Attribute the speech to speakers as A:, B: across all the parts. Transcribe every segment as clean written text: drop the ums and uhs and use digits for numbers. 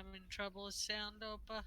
A: having trouble with sound, Opa?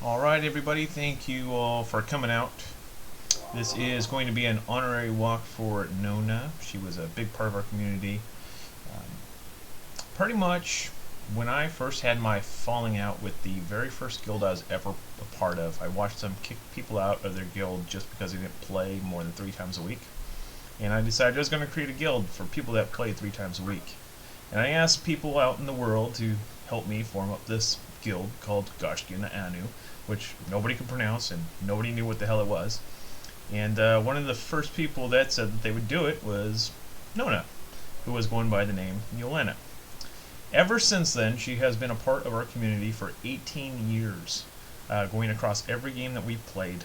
B: Alright, everybody, thank you all for coming out. This is going to be an honorary walk for Nona. She was a big part of our community. Um, Pretty much when I first had my falling out with the very first guild I was ever a part of, I watched them kick people out of their guild just because they didn't play more than 3 times a week. And I decided I was going to create a guild for people that play 3 times a week. And I asked people out in the world to help me form up this guild called Gaiscioch, which nobody could pronounce and nobody knew what the hell it was. And one of the first people that said that they would do it was Nona, who was going by the name Yolena. Ever since then, she has been a part of our community for 18 years, going across every game that we've played.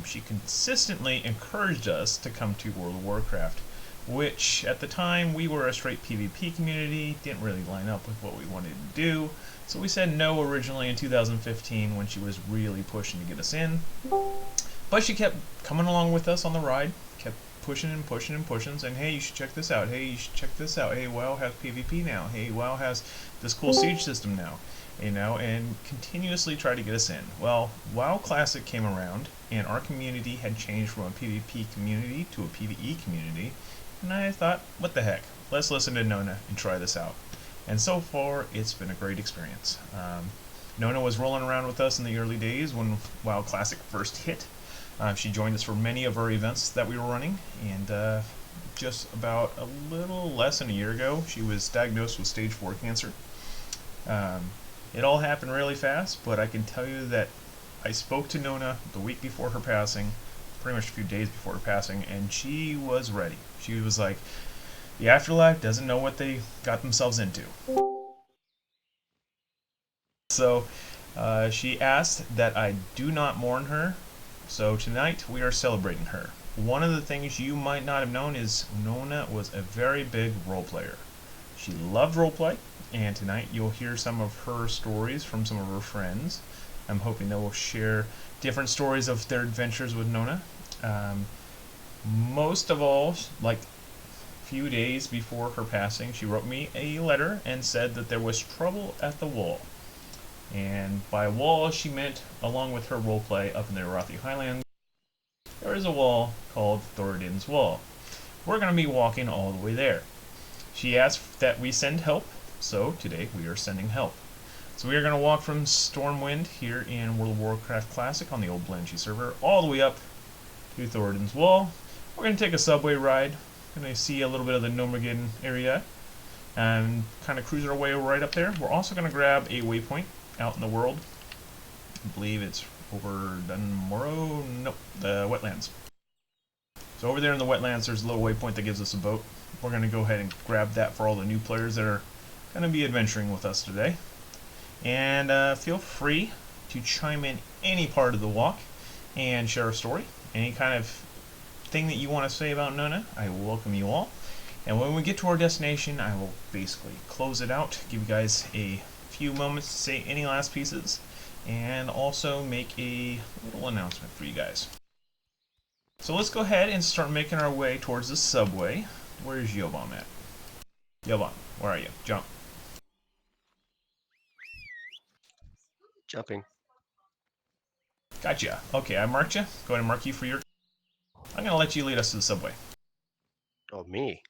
B: She consistently encouraged us to come to World of Warcraft, which at the time we were a straight PvP community, didn't really line up with what we wanted to do. So we said no originally in 2015 when she was really pushing to get us in. But she kept coming along with us on the ride, kept pushing and pushing and pushing, saying, hey, you should check this out. Hey, you should check this out. Hey, WoW has PvP now. Hey, WoW has this cool siege system now. And continuously try to get us in. Well, WoW Classic came around, and our community had changed from a PvP community to a PvE community. And I thought, what the heck? Let's listen to Nona and try this out. And so far, it's been a great experience. Nona was rolling around with us in the early days when WoW Classic first hit. She joined us for many of our events that we were running, and just about a little less than a year ago, she was diagnosed with stage 4 cancer. It all happened really fast, but I can tell you that I spoke to Nona the week before her passing, pretty much a few days before her passing, and she was ready. She was like, the afterlife doesn't know what they got themselves into. So she asked that I do not mourn her, so tonight we are celebrating her. One of the things you might not have known is Nona was a very big role player. She loved roleplay, and tonight you'll hear some of her stories from some of her friends. I'm hoping they will share different stories of their adventures with Nona. Most of all, like a few days before her passing, she wrote me a letter and said that there was trouble at the wall. And by wall, she meant, along with her roleplay up in the Arathi Highlands, there is a wall called Thoradin's Wall. We're going to be walking all the way there. She asked that we send help, so today we are sending help. So we are going to walk from Stormwind here in World of Warcraft Classic on the old Blanchi server all the way up to Thoradin's Wall. We're going to take a subway ride. Going to see a little bit of the Nomageddon area and kind of cruise our way right up there. We're also going to grab a waypoint out in the world. I believe it's over Dunmorrow? Nope, the wetlands. So over there in the wetlands, there's a little waypoint that gives us a boat. We're going to go ahead and grab that for all the new players that are going to be adventuring with us today. And feel free to chime in any part of the walk and share a story. Any kind of thing that you want to say about Nona, I welcome you all. And when we get to our destination, I will basically close it out, give you guys a few moments to say any last pieces and also make a little announcement for you guys. So let's go ahead and start making our way towards the subway. Where's Yobam at? Yobam, where are you? Jump.
C: Jumping.
B: Gotcha. Okay, I marked you. Go ahead and mark you for your... I'm going to let you lead us to the subway.
C: Oh, me.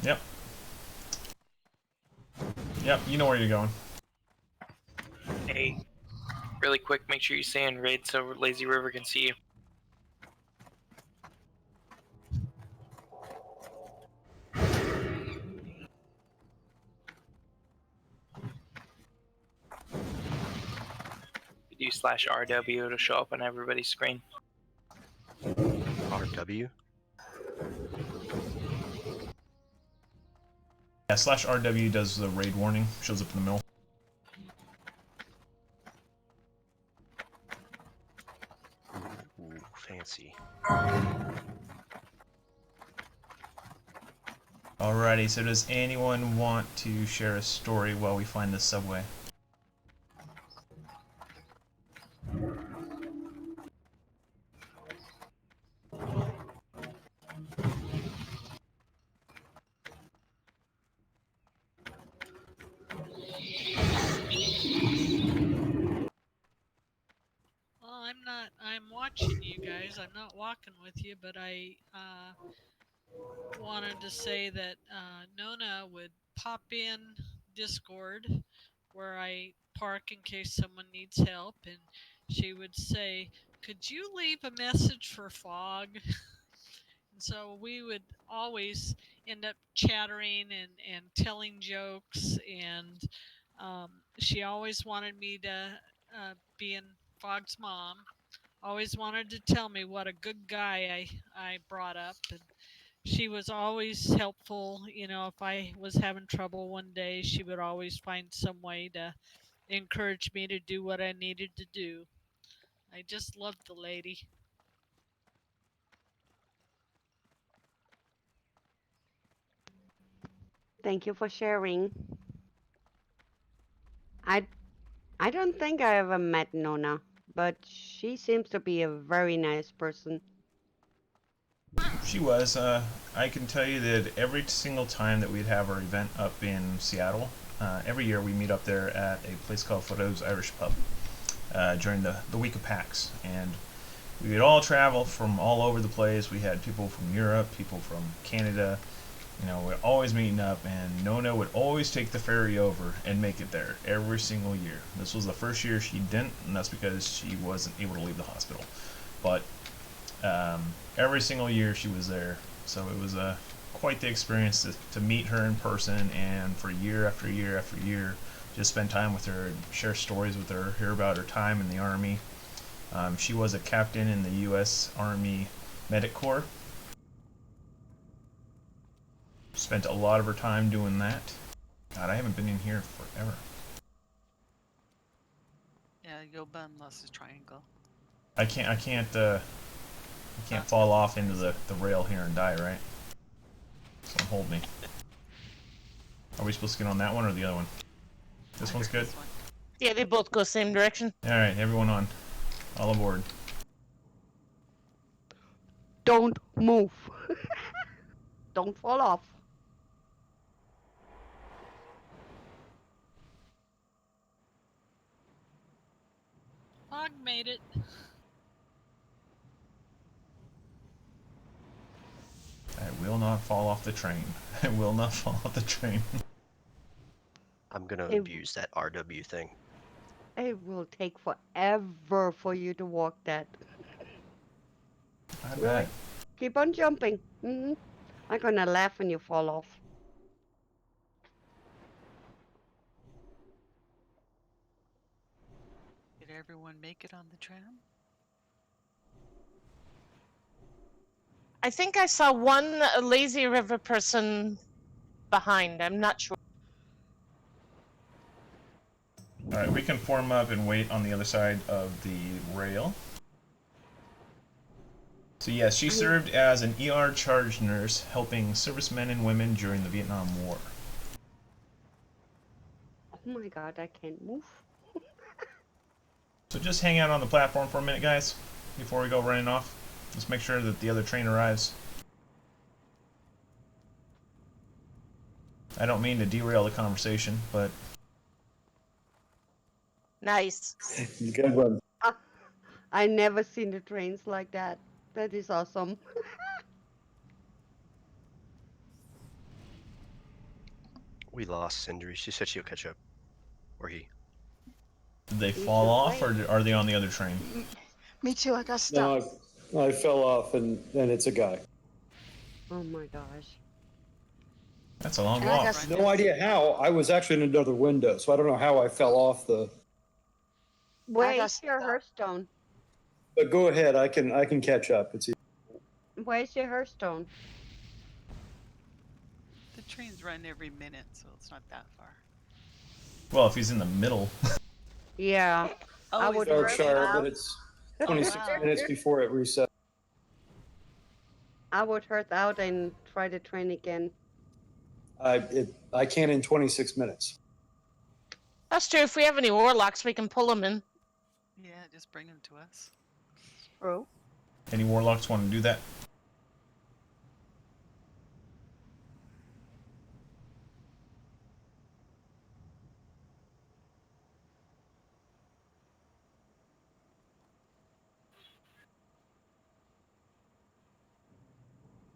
B: Yep. Yep, you know where you're going.
D: Hey, really quick, make sure you stay in raid so Lazy River can see you. You do /RW, it'll show up on everybody's screen.
C: RW?
B: Yeah, /RW does the raid warning. Shows up in the middle.
C: Ooh, fancy.
B: Alrighty, so does anyone want to share a story while we find the subway?
A: Well, I'm watching you guys. I'm not walking with you, but I wanted to say that Nona would pop in Discord where I park in case someone needs help, and she would say, "Could you leave a message for Fog?" And so we would always end up chattering and telling jokes, and she always wanted me to be in Fog's mom. Always wanted to tell me what a good guy I brought up, and she was always helpful. You know, if I was having trouble one day, she would always find some way to encourage me to do what I needed to do. I just loved the lady.
E: Thank you for sharing. I I don't think I ever met Nona, but she seems to be a very nice person.
B: She was. I can tell you that every single time that we'd have our event up in Seattle, every year we meet up there at a place called Photos Irish Pub during the week of PAX. And we would all travel from all over the place. We had people from Europe, people from Canada. You know, we're always meeting up, and Nona would always take the ferry over and make it there every single year. This was the first year she didn't, and that's because she wasn't able to leave the hospital. But every single year she was there, so it was quite the experience to meet her in person, and for year after year after year, just spend time with her, share stories with her, hear about her time in the Army. She was a captain in the U.S. Army Medic Corps. Spent a lot of her time doing that. God, I haven't been in here forever.
F: Yeah, Yoban lost his triangle.
B: I can't fall off into the rail here and die, right? Someone hold me. Are we supposed to get on that one or the other one? This one's good?
F: This one.
G: Yeah, they both go same direction.
B: Alright, everyone on. All aboard.
E: Don't move. Don't fall off.
A: Fog made it.
B: I will not fall off the train. I will not fall off the train.
C: I'm gonna
E: It-
C: abuse that RW thing.
E: It will take forever for you to walk that.
B: I
E: Really?
B: bet.
E: Keep on jumping. I'm gonna laugh when you fall off.
F: Did everyone make it on the tram?
G: I think I saw one lazy river person behind. I'm not sure.
B: Alright, we can form up and wait on the other side of the rail. So yes, she served as an ER charge nurse helping servicemen and women during the Vietnam War.
E: Oh my god, I can't move.
B: So just hang out on the platform for a minute, guys, before we go running off. Just make sure that the other train arrives. I don't mean to derail the conversation, but
G: Nice.
H: Good one.
E: I never seen the trains like that. That is awesome.
C: We lost Sindri. She said she'll catch up. Or he.
B: did they
E: You
B: fall
E: should
B: off, or
E: wait.
B: are they on the other train?
I: Me too, I got stuck.
H: No, I fell off, and it's a guy.
E: Oh my gosh.
B: That's a long
I: And I
B: walk.
I: got
H: No idea how. I was actually in another window, so I don't know how I fell off the.
E: Where
I: got
E: is your
I: stuck.
E: Hearthstone?
H: But go ahead. I can catch up. It's easy.
E: Where's your Hearthstone?
F: The trains run every minute, so it's not that far.
B: Well, if he's in the middle.
E: Yeah. I
F: Oh,
E: would
F: is it
E: hurt
F: really?
H: Darkshire,
E: out.
H: but it's 26
F: wow.
H: minutes before it resets.
E: I would hurt out and try the train again.
H: I can in 26 minutes.
G: That's true. If we have any warlocks, we can pull them in.
F: Yeah, just bring them to us.
E: True.
B: Any warlocks want to do that?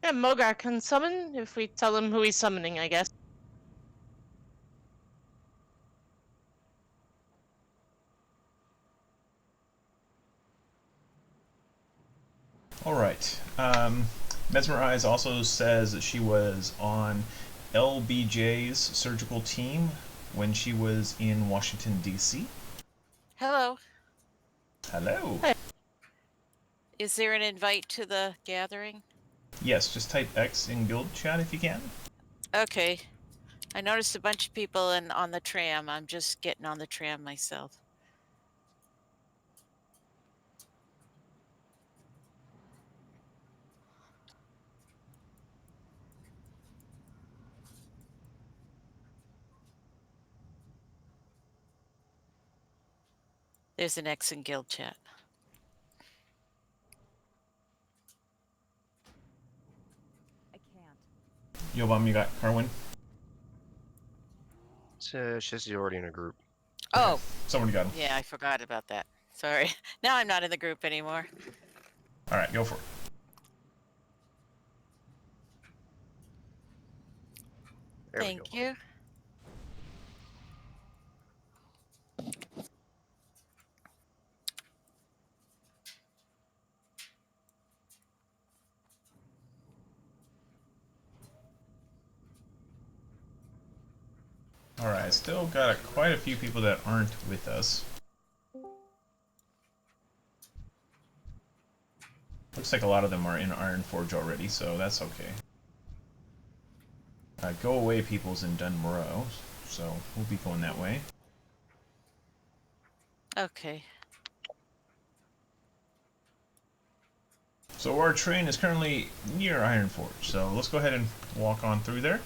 G: Yeah, Mogar can summon if we tell him who he's summoning, I guess.
B: Alright. Mesmerize also says that she was on LBJ's surgical team when she was in Washington, D.C.
J: Hello.
B: Hello.
G: Hey.
J: Is there an invite to the gathering?
B: Yes, just type X in guild chat if you can.
J: Okay. I noticed a bunch of people on the tram. I'm just getting on the tram myself. There's an X in guild chat.
B: Yobam, you got Carwin?
C: So she says he's already in a group.
J: Oh,
B: Somebody got him.
J: yeah, I forgot about that. Sorry. Now I'm not in the group anymore.
B: Alright, go for it.
C: There we
J: Thank
C: go.
J: you.
B: Alright, still got quite a few people that aren't with us. Looks like a lot of them are in Ironforge already, so that's okay. Go Away People's in Dunmoreau, so we'll be going that way.
J: Okay.
B: So our train is currently near Ironforge, so let's go ahead and walk on through there.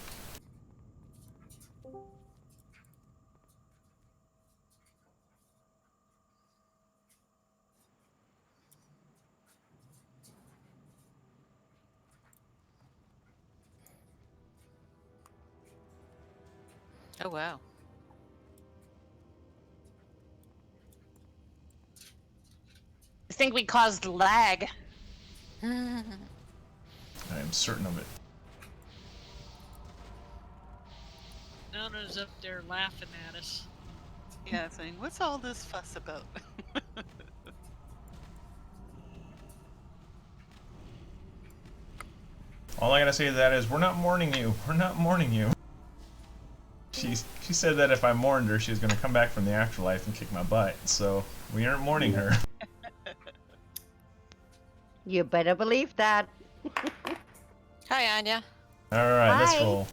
J: Oh, wow.
G: I think we caused lag.
B: I am certain of it.
A: Nona's up there laughing at us.
F: Yeah, saying, what's all this fuss about?
B: All I gotta say to that is, we're not mourning you. We're not mourning you. She said that if I mourned her, she was gonna come back from the afterlife and kick my butt. So we aren't mourning her.
E: You better believe that.
J: Hi, Anya.
B: All right, let's
E: Hi.
B: roll.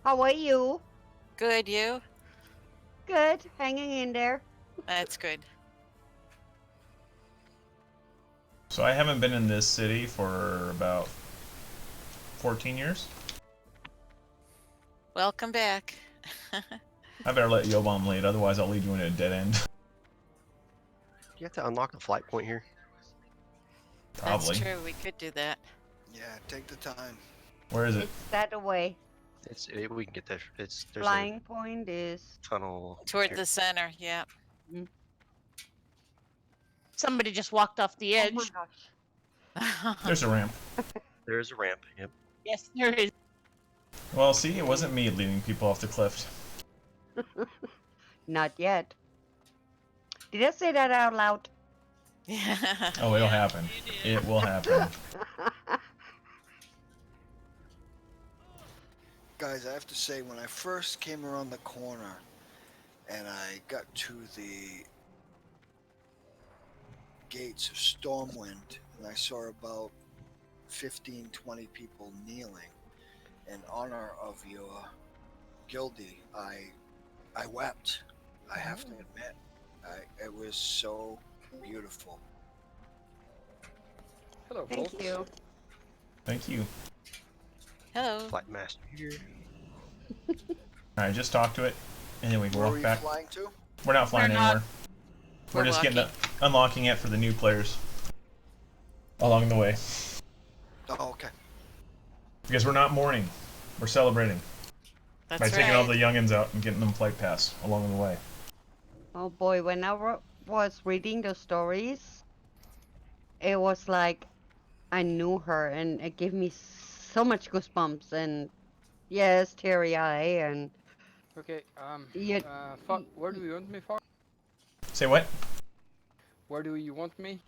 E: How are you?
J: Good, you?
E: Good. Hanging in there.
J: That's good.
B: So I haven't been in this city for about 14 years.
J: Welcome back.
B: I better let Yobom lead, otherwise I'll lead you into a dead end.
C: Do you have to unlock the flight point here?
B: Probably.
J: That's true. We could do that.
I: Yeah, take the time.
B: Where is it?
E: It's that away.
C: We can get there. There's
E: Flying point is.
C: a tunnel
J: Toward
C: here.
J: the center, yeah.
G: Somebody just walked off the
E: Oh
G: edge.
E: my gosh.
B: There's a ramp.
C: There is a ramp. Yep.
G: Yes, there is.
B: Well, see, it wasn't me leading people off the cliff.
E: Not yet. Did I say that out loud?
B: Oh, it'll happen.
A: You did.
B: It will happen.
I: Guys, I have to say, when I first came around the corner and I got to the gates of Stormwind, and I saw about 15, 20 people kneeling in honor of your guildie, I wept. I have to admit, it was so beautiful.
K: Hello,
E: Thank
K: folks.
E: you.
B: Thank you.
J: Hello.
C: Flight master here.
B: Alright, just talk to it, and then we can
I: Where were
B: walk
I: you
B: back.
I: flying to?
B: We're not flying
J: We're not.
B: anywhere. We're just
J: walking.
B: unlocking it for the new players. Along the way.
I: Oh, okay.
B: Because we're not mourning. We're celebrating.
J: That's
B: By
J: right.
B: taking all the youngins out and getting them flight pass along the way.
E: Oh boy, when I was reading the stories, it was like I knew her, and it gave me so much goosebumps, and yes, teary eye, and
K: Okay,
E: Yeah.
K: where do you want me for?
B: Say what?
K: Where do you want me?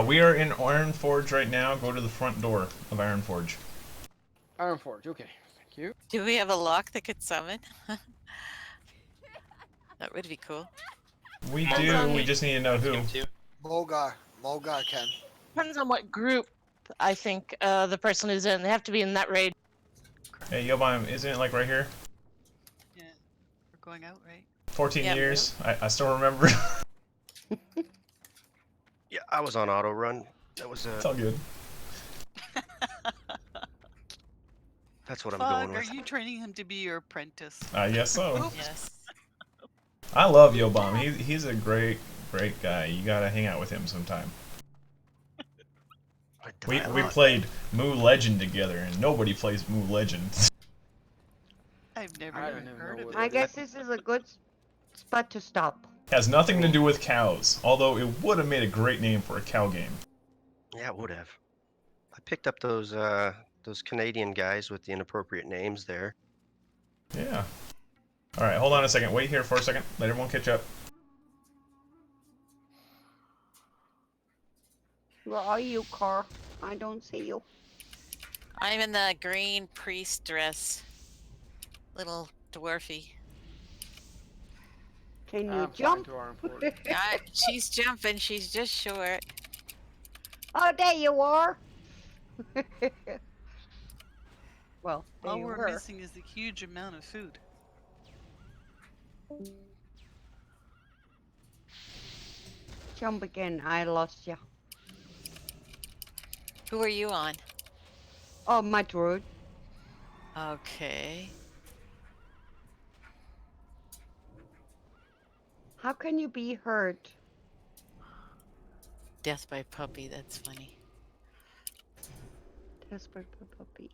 B: We are in Ironforge right now. Go to the front door of Ironforge.
K: Ironforge, okay. Thank you.
J: Do we have a lock that could summon? That would be cool.
B: We do. We just need to know who.
I: Mogar can.
G: Depends on what group I think the person is in. They have to be in that raid.
B: Hey, Yobam, isn't it like right here?
F: Yeah, we're going out, right?
B: 14
J: Yeah.
B: years. I still remember.
C: Yeah, I was on auto run. That was
B: It's all good.
C: That's what I'm
F: Fog,
C: going
F: are
C: with.
F: you training him to be your apprentice?
B: Yes, so.
J: Yes.
B: I love Yobam. He's a great guy. You gotta hang out with him sometime. We played Moo Legend together, and nobody plays Moo Legend.
F: I've never
K: I don't
F: even
K: even
F: heard
K: know
F: of
K: what
E: I
F: it.
E: guess this is a good spot to stop.
B: Has nothing to do with cows, although it would have made a great name for a cow game.
C: Yeah, it would have. I picked up those Canadian guys with the inappropriate names there.
B: Yeah. Alright, hold on a second. Wait here for a second. Let everyone catch up.
E: Where are you, Car? I don't see you.
J: I'm in the green priest dress. Little dwarfy.
E: Can you
K: I'm flying
E: jump?
K: to Ironforge.
J: She's jumping. She's just short.
E: Oh, there you are. Well, there
F: All
E: you
F: we're
E: were.
F: missing is the huge amount of food.
E: Jump again. I lost you.
J: Who are you on?
E: Oh, my druid.
J: Okay.
E: How can you be hurt?
J: Death by puppy. That's funny.
E: Desperate puppy.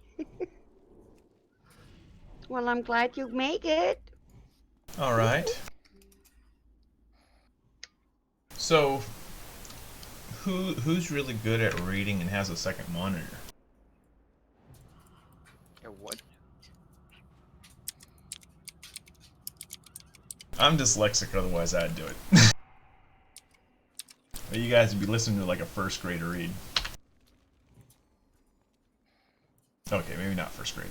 E: Well, I'm glad you make it.
B: Alright. So, who's really good at reading and has a second monitor?
K: What?
B: I'm dyslexic, otherwise I'd do it. But you guys would be listening to like a first grader read. Okay, maybe not first grade.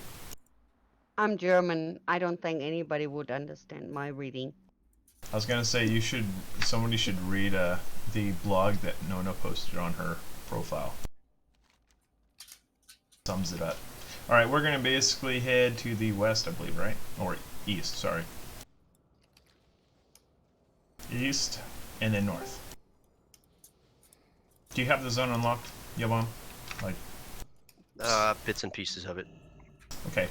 E: I'm German. I don't think anybody would understand my reading.
B: I was gonna say somebody should read the blog that Nona posted on her profile. Sums it up. Alright, we're gonna basically head to the west, I believe, right? Or east, sorry. East, and then north. Do you have the zone unlocked, Yobam? Like,
C: Bits and pieces of it.
B: okay.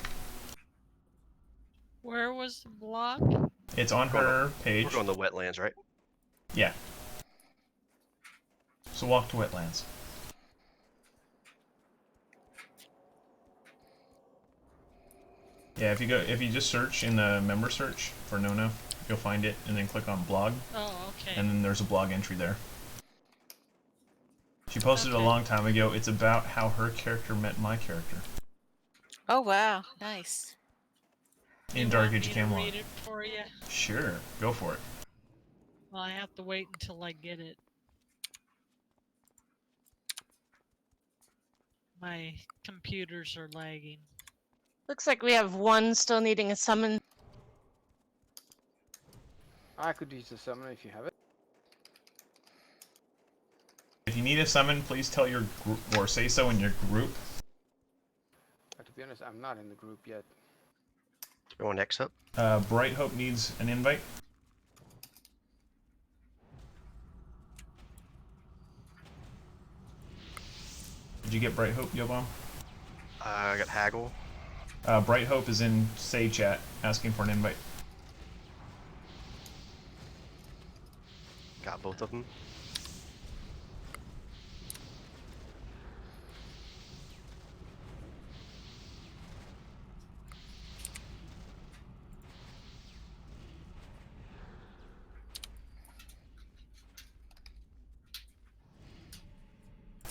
A: Where was the blog?
B: It's on her page.
C: We're going to wetlands, right?
B: Yeah. So walk to wetlands. Yeah, if you just search in the member search for Nona, you'll find it, and then click on blog.
A: Oh, okay.
B: And then there's a blog entry there. She posted it a
A: Okay.
B: long time ago. It's about how her character met my character
J: Oh wow, nice.
B: in
A: You
B: Dark
A: want
B: Age
A: me
B: of
A: to
B: Camelot.
A: read it for you?
B: Sure, go for it.
A: Well, I have to wait until I get it. My computers are lagging.
G: Looks like we have one still needing a summon.
K: I could use the summon if you have it.
B: If you need a summon, please tell your group or say so in your group.
K: To be honest, I'm not in the group yet.
C: Going next up.
B: Bright Hope needs an invite. Did you get Bright Hope, Yobom?
C: I got Haggle.
B: Bright Hope is in Say chat asking for an invite.
C: Got both of them.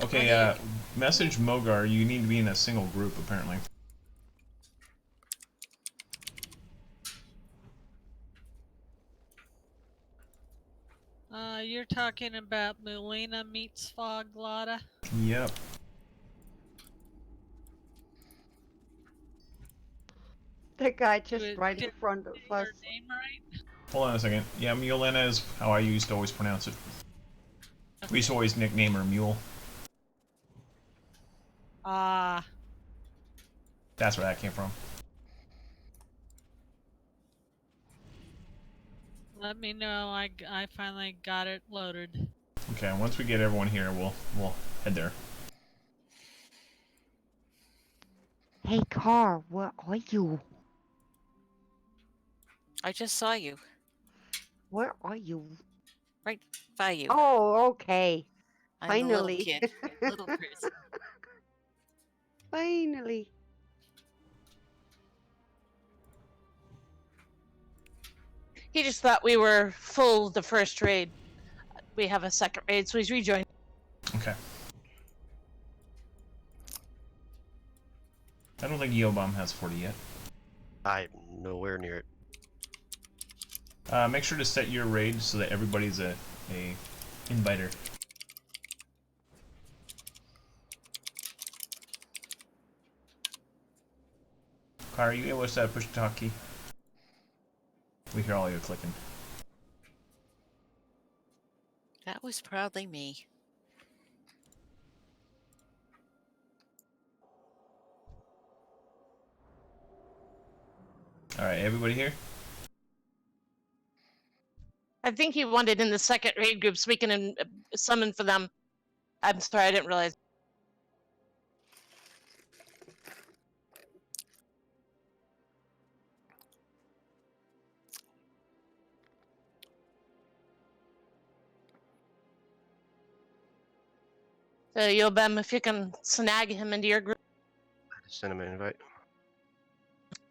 B: Okay, message Mogar. You need to be in a single group, apparently.
A: You're talking about Mulina meets Foglada?
B: Yep.
E: The guy just
A: Did-
E: right in
A: did
E: front of
A: I say
E: us.
A: your name right?
B: Hold on a second. Yeah, Mulena is how I used to always pronounce it. We used to always nickname her Mule.
A: Ah,
B: That's where that came from.
A: let me know. I finally got it loaded.
B: Okay, once we get everyone here, we'll head there.
E: Hey, Car, where are you?
J: I just saw you
E: Where are you?
J: right by you.
E: Oh, okay.
J: I'm the little
E: Finally.
J: kid, little person.
E: Finally.
G: He just thought we were full the first raid. We have a second raid, so he's rejoined.
B: Okay. I don't think Yobom has 40 yet.
C: I'm nowhere near it.
B: Make sure to set your raid so that everybody's a inviter. Car, are you able to set a push to talk key? We hear all your clicking.
J: That was proudly me.
B: Alright, everybody here?
G: I think he wanted in the second raid group so we can summon for them. I'm sorry, I didn't realize. So, Yobem, if you can snag him into your group.
C: I just sent him an invite.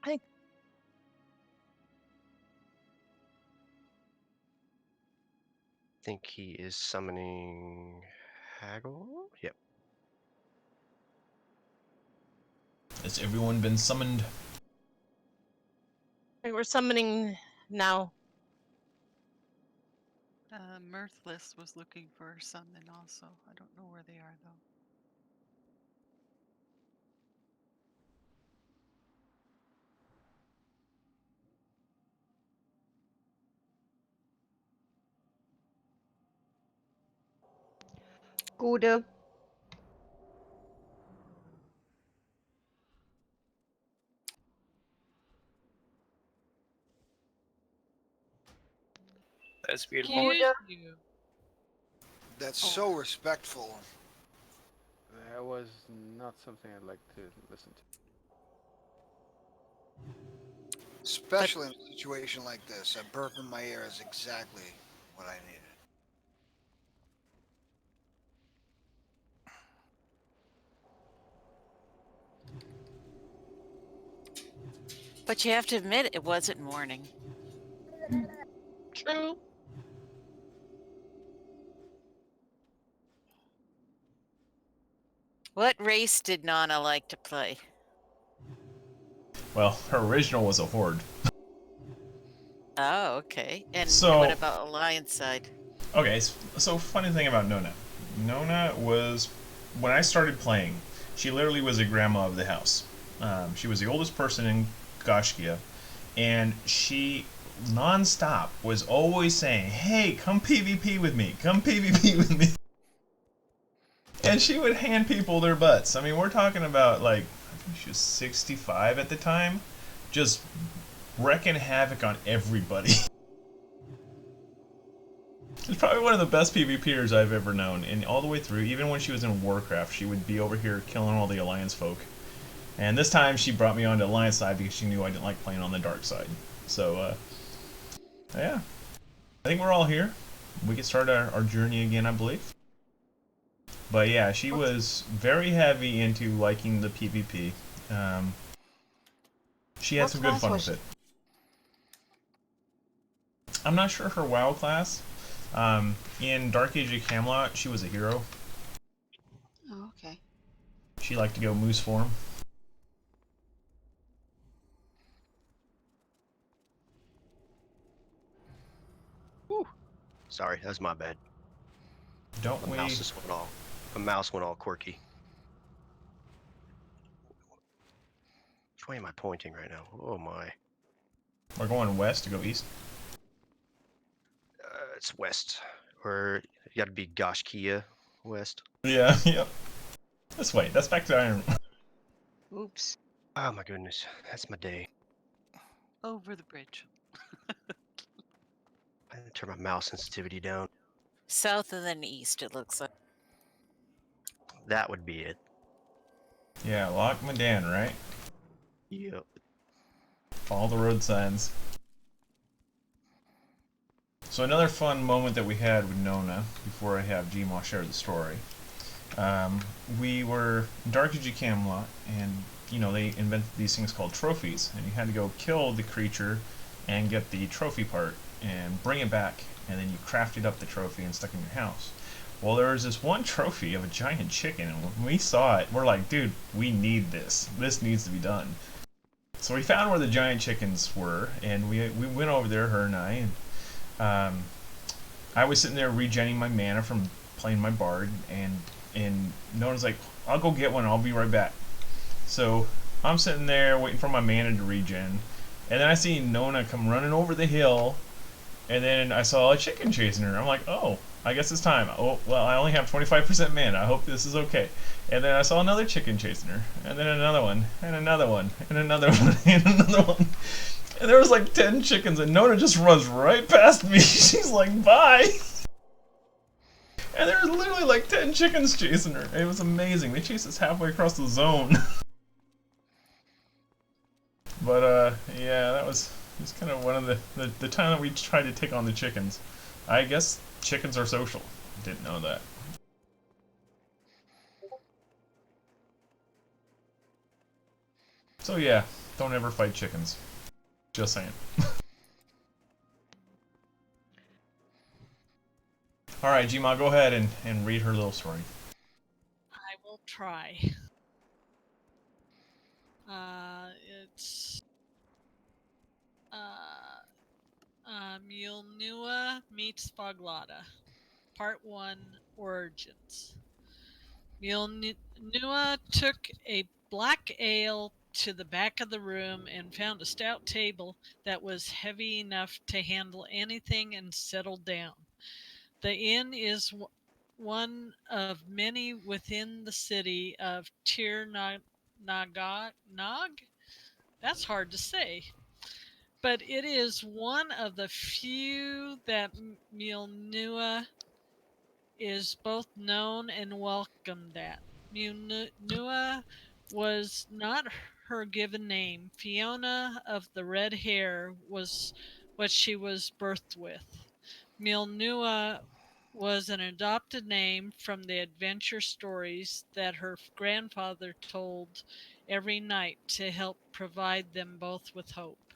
G: I
C: think he is summoning Haggle. Yep.
B: Has everyone been summoned?
G: think we're summoning now.
F: Mirthless was looking for summon also. I don't know where they are though.
E: Gute.
D: That's beautiful.
E: Gute.
A: You.
I: That's so respectful.
K: That was not something I'd like to listen to.
I: Especially in a situation like this, a burp in my ear is exactly what I needed.
J: But you have to admit, it wasn't morning.
G: True.
J: What race did Nona like to play?
B: Well, her original was a horde.
J: Oh, okay. And
B: So-
J: what about Alliance side?
B: Okay, so funny thing about Nona. Nona was, when I started playing, she literally was a grandma of the house. She was the oldest person in Gaiscioch, and she non-stop was always saying, "Hey, come PvP with me, come PvP with me." And she would hand people their butts. I mean, we're talking about, like, I think she was 65 at the time, just wrecking havoc on everybody. She's probably one of the best PvPers I've ever known, and all the way through, even when she was in Warcraft, she would be over here killing all the Alliance folk. And this time she brought me on to Alliance side because she knew I didn't like playing on the dark side. So, yeah. I think we're all here. We can start our journey again, I believe. But yeah, she was very heavy into liking the PvP. She had
E: What
B: some good
E: class
B: fun
E: was
B: with it. I'm not sure her WoW class. In Dark Age of Camelot, she was a hero.
E: Oh, okay.
B: She liked to go moose form.
C: Sorry, that was my bad.
B: Don't we?
C: My mouse went all quirky. Which way am I pointing right now? Oh my.
B: We're going west to go east.
C: It's west. Or you got to be Gaiscioch west.
B: Yeah, yep. This way. That's back to Iron.
E: Oops.
C: Oh my goodness, that's my day.
F: Over the bridge.
C: I had to turn my mouse sensitivity down.
J: South and then east, it looks like.
C: That would be it.
B: Yeah, Loch Madan, right?
C: Yep.
B: Follow the road signs. So another fun moment that we had with Nona, before I have Gmaw share the story. We were in Dark Age of Camelot, and you know they invented these things called trophies, and you had to go kill the creature and get the trophy part and bring it back, and then you crafted up the trophy and stuck it in your house. Well, there was this one trophy of a giant chicken, and when we saw it, we're like, dude, we need this. This needs to be done. So we found where the giant chickens were, and we went over there, her and I, and I was sitting there regenning my mana from playing my bard, and Nona's like, I'll go get one, I'll be right back. So I'm sitting there waiting for my mana to regen, and then I see Nona come running over the hill, and then I saw a chicken chasing her. I'm like, oh, I guess it's time. Oh, well, I only have 25% mana. I hope this is okay. And then I saw another chicken chasing her, and then another one, and another one, and another one, and another one. And there was like 10 chickens, and Nona just runs right past me. She's like, bye! And there was literally like 10 chickens chasing her. It was amazing. They chased us halfway across the zone. But, yeah, that was just kind of one of the time that we tried to take on the chickens. I guess chickens are social. Didn't know that. So yeah, don't ever fight chickens. Just saying. Alright, Gma, go ahead and read her little story.
A: I will try. It's Mjolnir meets Foglata, Part 1, Origins. Mjolnir took a black ale to the back of the room and found a stout table that was heavy enough to handle anything and settled down. The inn is one of many within the city of Tir Nog. That's hard to say. But it is one of the few that Mjolnir is both known and welcomed at. Mjolnir was not her given name. Fiona of the red hair was what she was birthed with. Milnua was an adopted name from the adventure stories that her grandfather told every night to help provide them both with hope.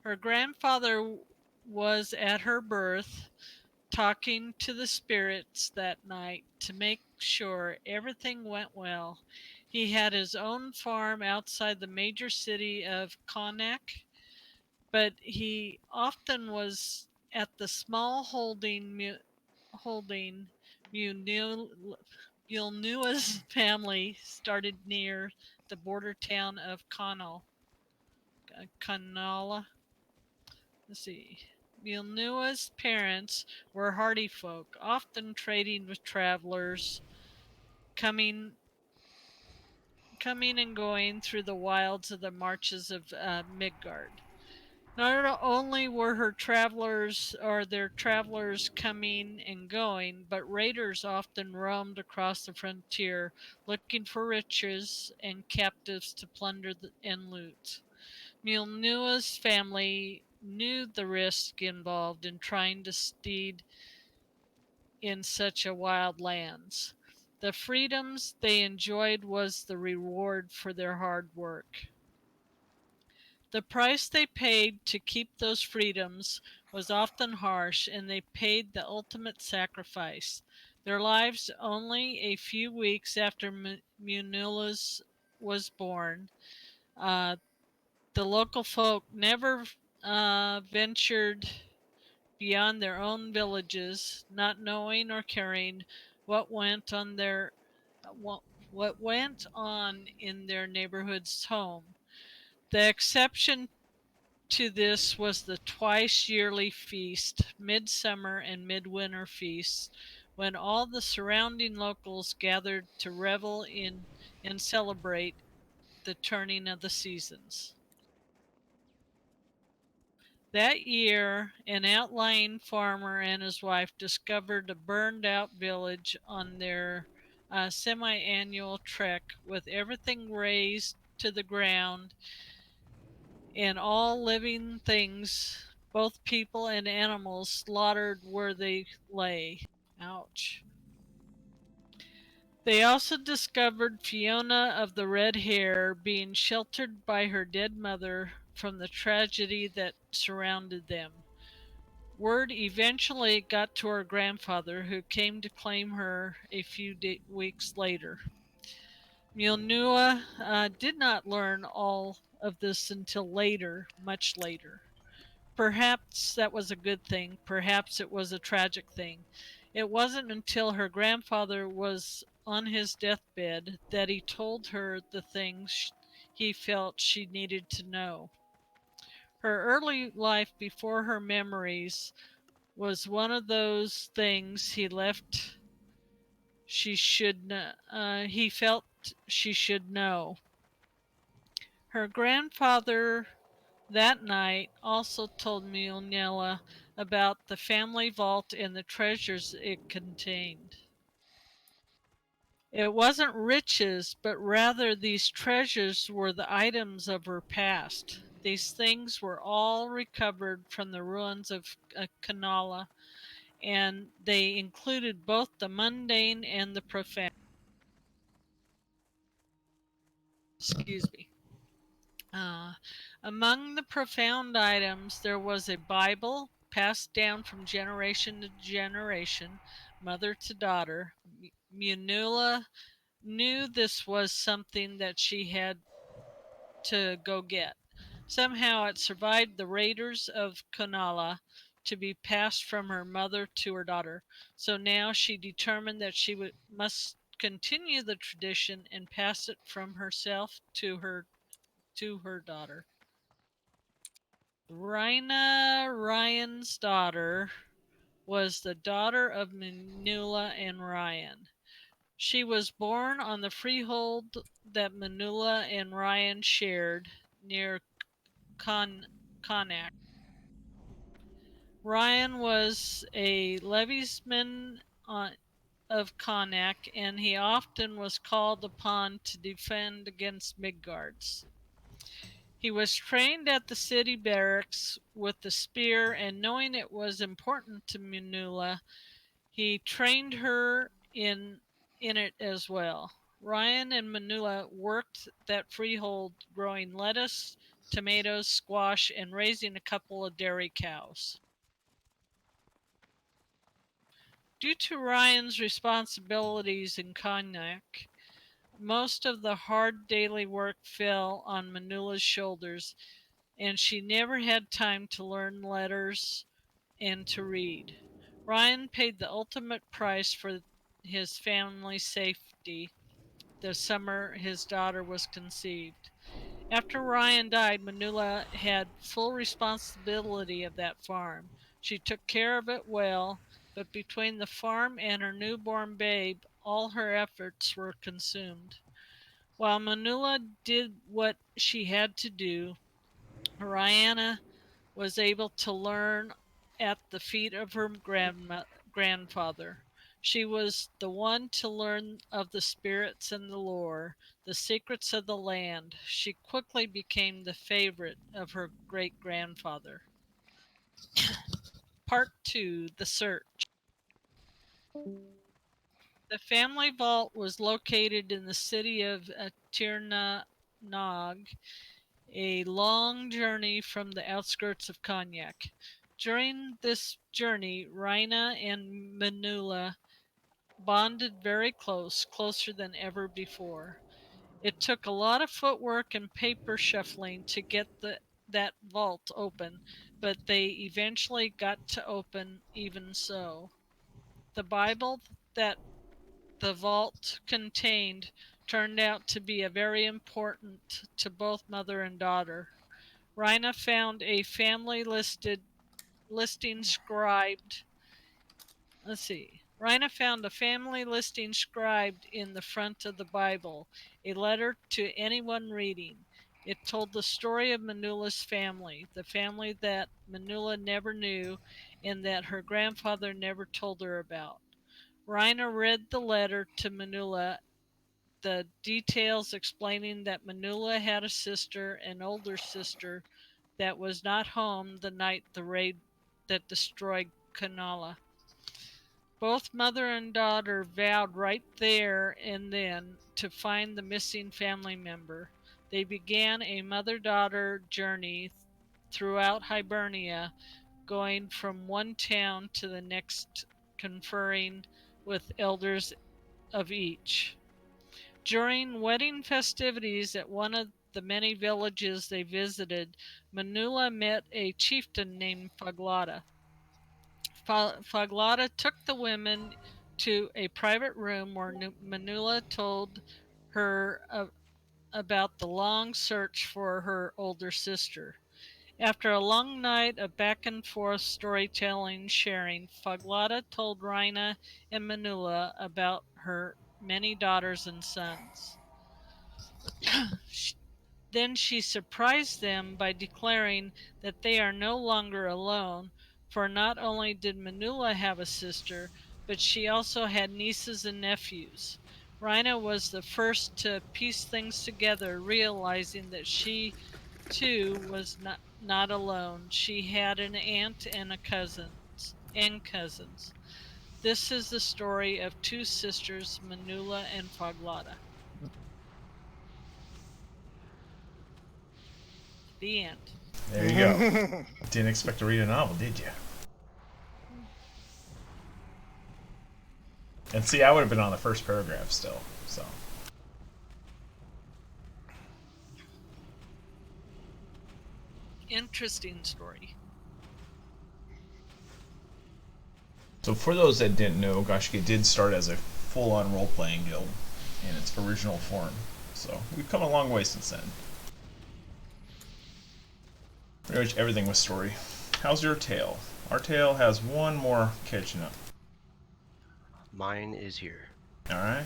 A: Her grandfather was at her birth talking to the spirits that night to make sure everything went well. He had his own farm outside the major city of Connacht, but he often was at the small holding Mulnua's family started near the border town of Connell. Let's see. Milnua's parents were hardy folk, often trading with travelers, coming coming and going through the wilds of the marches of Midgard. Not only were her travelers or their travelers coming and going, but raiders often roamed across the frontier looking for riches and captives to plunder and loot. Milnua's family knew the risk involved in trying to steed in such a wild lands. The freedoms they enjoyed was the reward for their hard work. The price they paid to keep those freedoms was often harsh, and they paid the ultimate sacrifice. Their lives only a few weeks after Munula's was born. Uh, the local folk never ventured beyond their own villages, not knowing or caring what went on what, what went on in their neighborhood's home. The exception to this was the twice yearly feast, midsummer and midwinter feasts, when all the surrounding locals gathered to revel in and celebrate the turning of the seasons. That year, an outlying farmer and his wife discovered a burned out village on their semi annual trek with everything razed to the ground and all living things, both people and animals, slaughtered where they lay. Ouch. They also discovered Fiona of the red hair being sheltered by her dead mother from the tragedy that surrounded them. Word eventually got to her grandfather, who came to claim her a few weeks later. Milnua did not learn all of this until later, much later. Perhaps that was a good thing, perhaps it was a tragic thing. It wasn't until her grandfather was on his deathbed that he told her the things he felt she needed to know. Her early life before her memories was one of those things he felt she should know. Her grandfather that night also told Mionella about the family vault and the treasures it contained. It wasn't riches, but rather these treasures were the items of her past. These things were all recovered from the ruins of Kanala, and they included both the mundane and the profound. Excuse me. Uh, Among the profound items, there was a Bible passed down from generation to generation, mother to daughter. Munula knew this was something that she had to go get. Somehow it survived the raiders of Konala to be passed from her mother to her daughter. So now she determined that must continue the tradition and pass it from herself to her daughter. Ryan's daughter was the daughter of Manula and Ryan. She was born on the freehold that Manula and Ryan shared near Connacht. Ryan was a leviesman of Connacht, and he often was called upon to defend against Midgards. He was trained at the city barracks with the spear, and knowing it was important to Minula, he trained her in it as well. Ryan and Manula worked that freehold growing lettuce, tomatoes, squash, and raising a couple of dairy cows. Due to Ryan's responsibilities in Cognac, most of the hard daily work fell on Manula's shoulders, and she never had time to learn letters and to read. Ryan paid the ultimate price for his family's safety the summer his daughter was conceived. After Ryan died, Manula had full responsibility of that farm. She took care of it well, but between the farm and her newborn babe, all her efforts were consumed. While Manula did what she had to do, Rihanna was able to learn at the feet of her grandfather. She was the one to learn of the spirits and the lore, the secrets of the land. She quickly became the favorite of her great grandfather. Part 2: The Search. The family vault was located in the city of Tirnanog, a long journey from the outskirts of Cognac. During this journey, Rina and Manula bonded very close, closer than ever before. It took a lot of footwork and paper shuffling to get that vault open, but they eventually got to open even so. The Bible that the vault contained turned out to be very important to both mother and daughter. Rina found a family listing scribed. Let's see. Rina found a family listing scribed in the front of the Bible, a letter to anyone reading. It told the story of Manula's family, the family that Manula never knew and that her grandfather never told her about. Rina read the letter to Manula, the details explaining that Manula had a sister, an older sister, that was not home the night the raid that destroyed Kanala. Both mother and daughter vowed right there and then to find the missing family member. They began a mother daughter journey throughout Hibernia, going from one town to the next, conferring with elders of each. During wedding festivities at one of the many villages they visited, Manula met a chieftain named Faglada. Faglada took the women to a private room where Manula told her about the long search for her older sister. After a long night of back and forth storytelling sharing, Faglada told Rina and Manula about her many daughters and sons. Then she surprised them by declaring that they are no longer alone, for not only did Manula have a sister, but she also had nieces and nephews. Rina was the first to piece things together, realizing that she too was not alone. She had an aunt and cousins. This is the story of two sisters, Manula and Faglada. The end.
B: There you go. Didn't expect to read a novel, did you? And see, I would have been on the first paragraph still, so.
A: Interesting story.
B: So for those that didn't know, Gaiscioch did start as a full-on role-playing guild in its original form. So we've come a long way since then. Pretty much everything was story. How's your tale? Our tale has one more catching up.
C: Mine is here.
B: Alright.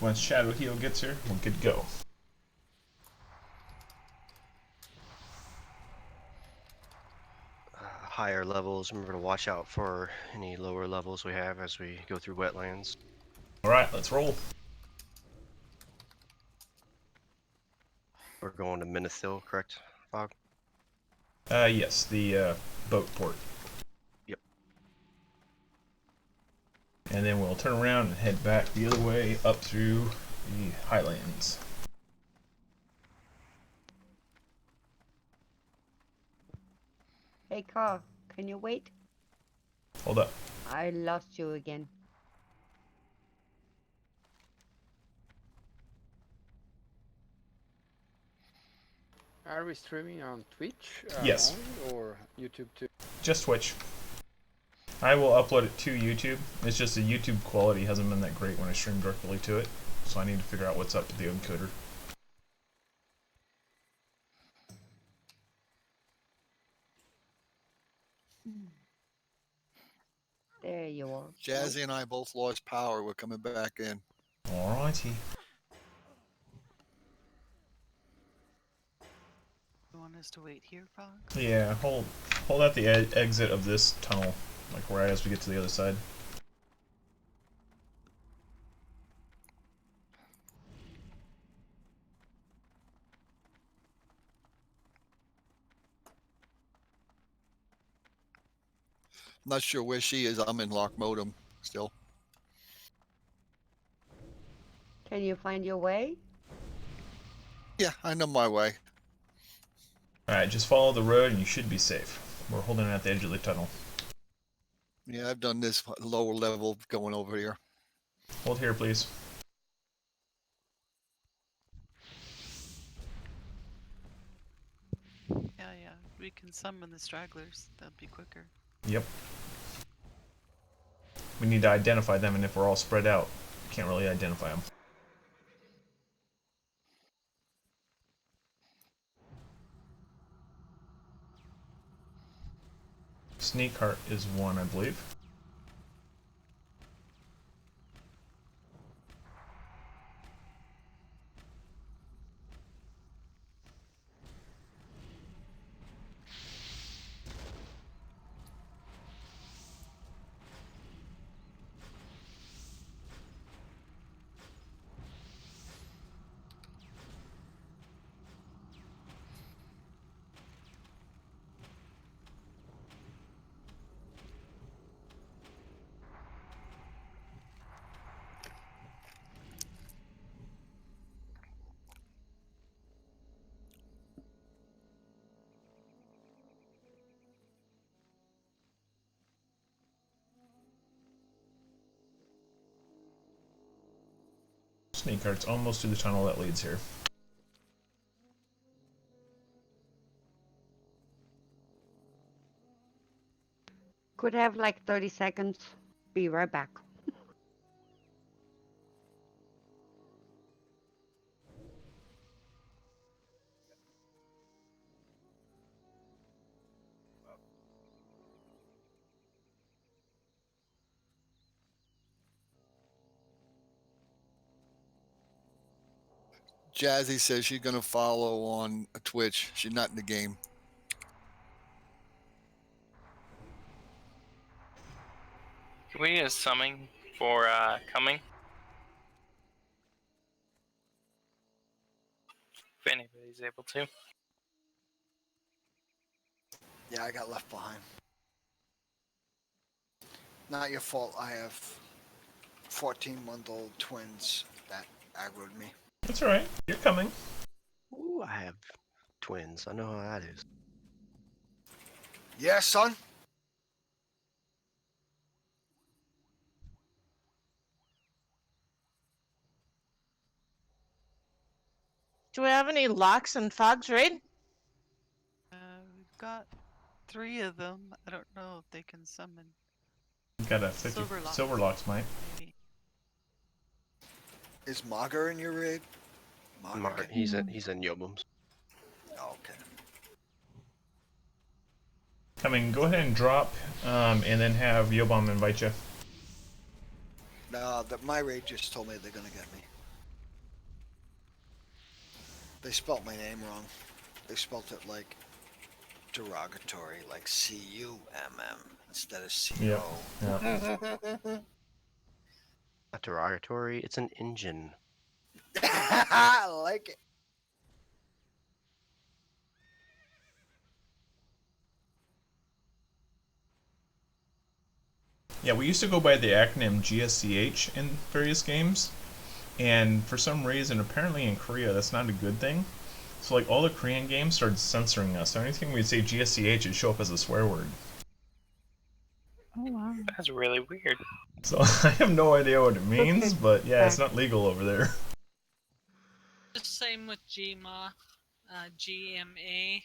B: Once Shadow Heel gets here, we'll get to go.
C: higher levels. Remember to watch out for any lower levels we have as we go through wetlands.
B: All right, let's roll.
C: We're going to Minithil, correct, Fog?
B: Yes, the boat port.
C: Yep.
B: And then we'll turn around and head back the other way up through the highlands.
E: Hey, car, can you wait?
B: Hold up.
E: I lost you again.
K: Are we streaming on Twitch
B: Yes.
K: only or YouTube too?
B: Just Twitch. I will upload it to YouTube. It's just the YouTube quality hasn't been that great when I stream directly to it, so I need to figure out what's up with the encoder.
E: There you are.
L: Jazzy and I both lost power. We're coming back in.
B: Alrighty.
F: You want us to wait here, Fog?
B: Yeah, hold at the exit of this tunnel, like right as we get to the other side.
L: I'm not sure where she is. I'm in lock modem still.
E: Can you find your way?
L: Yeah, I know my way.
B: Alright, just follow the road and you should be safe. We're holding at the edge of the tunnel.
L: Yeah, I've done this lower level going over here.
B: Hold here, please.
F: Yeah. We can summon the stragglers. That'd be quicker.
B: Yep. We need to identify them, and if we're all spread out, we can't really identify them. Sneak heart is one, I believe. Sneak heart's almost to the tunnel that leads here.
E: Could have like 30 seconds. Be right back.
L: Jazzy says she's going to follow on Twitch. She's not in the game.
D: Can we get a summon for coming? If anybody's able to.
I: Yeah, I got left behind. Not your fault. I have 14-month-old twins that aggroed me.
B: That's alright. You're coming.
C: Ooh, I have twins. I know how that is.
I: Yeah, son?
G: Do we have any locks and fogs, Raid?
F: We've got 3 of them. I don't know if they can summon.
B: You've got a 50 silver locks, Mike.
F: Maybe.
I: Is Mager in your raid?
C: He's in Yobums.
I: Oh, okay.
B: Coming. Go ahead and drop, and then have Yobom invite you.
I: No, my raid just told me they're gonna get me. They spelt my name wrong. They spelt it like derogatory, like C-U-M-M instead of
B: Yep.
I: C-O.
B: Yep.
C: Not derogatory. It's an engine.
I: I like it.
B: Yeah, we used to go by the acronym GSCH in various games, and for some reason, apparently in Korea, that's not a good thing. So, like, all the Korean games started censoring us. So anything we'd say GSCH would show up as a swear word.
F: Oh wow.
D: That's really weird.
B: So I have no idea what it means,
E: Okay,
B: but yeah, it's
E: back.
B: not legal over there.
A: The same with GMA, GMA.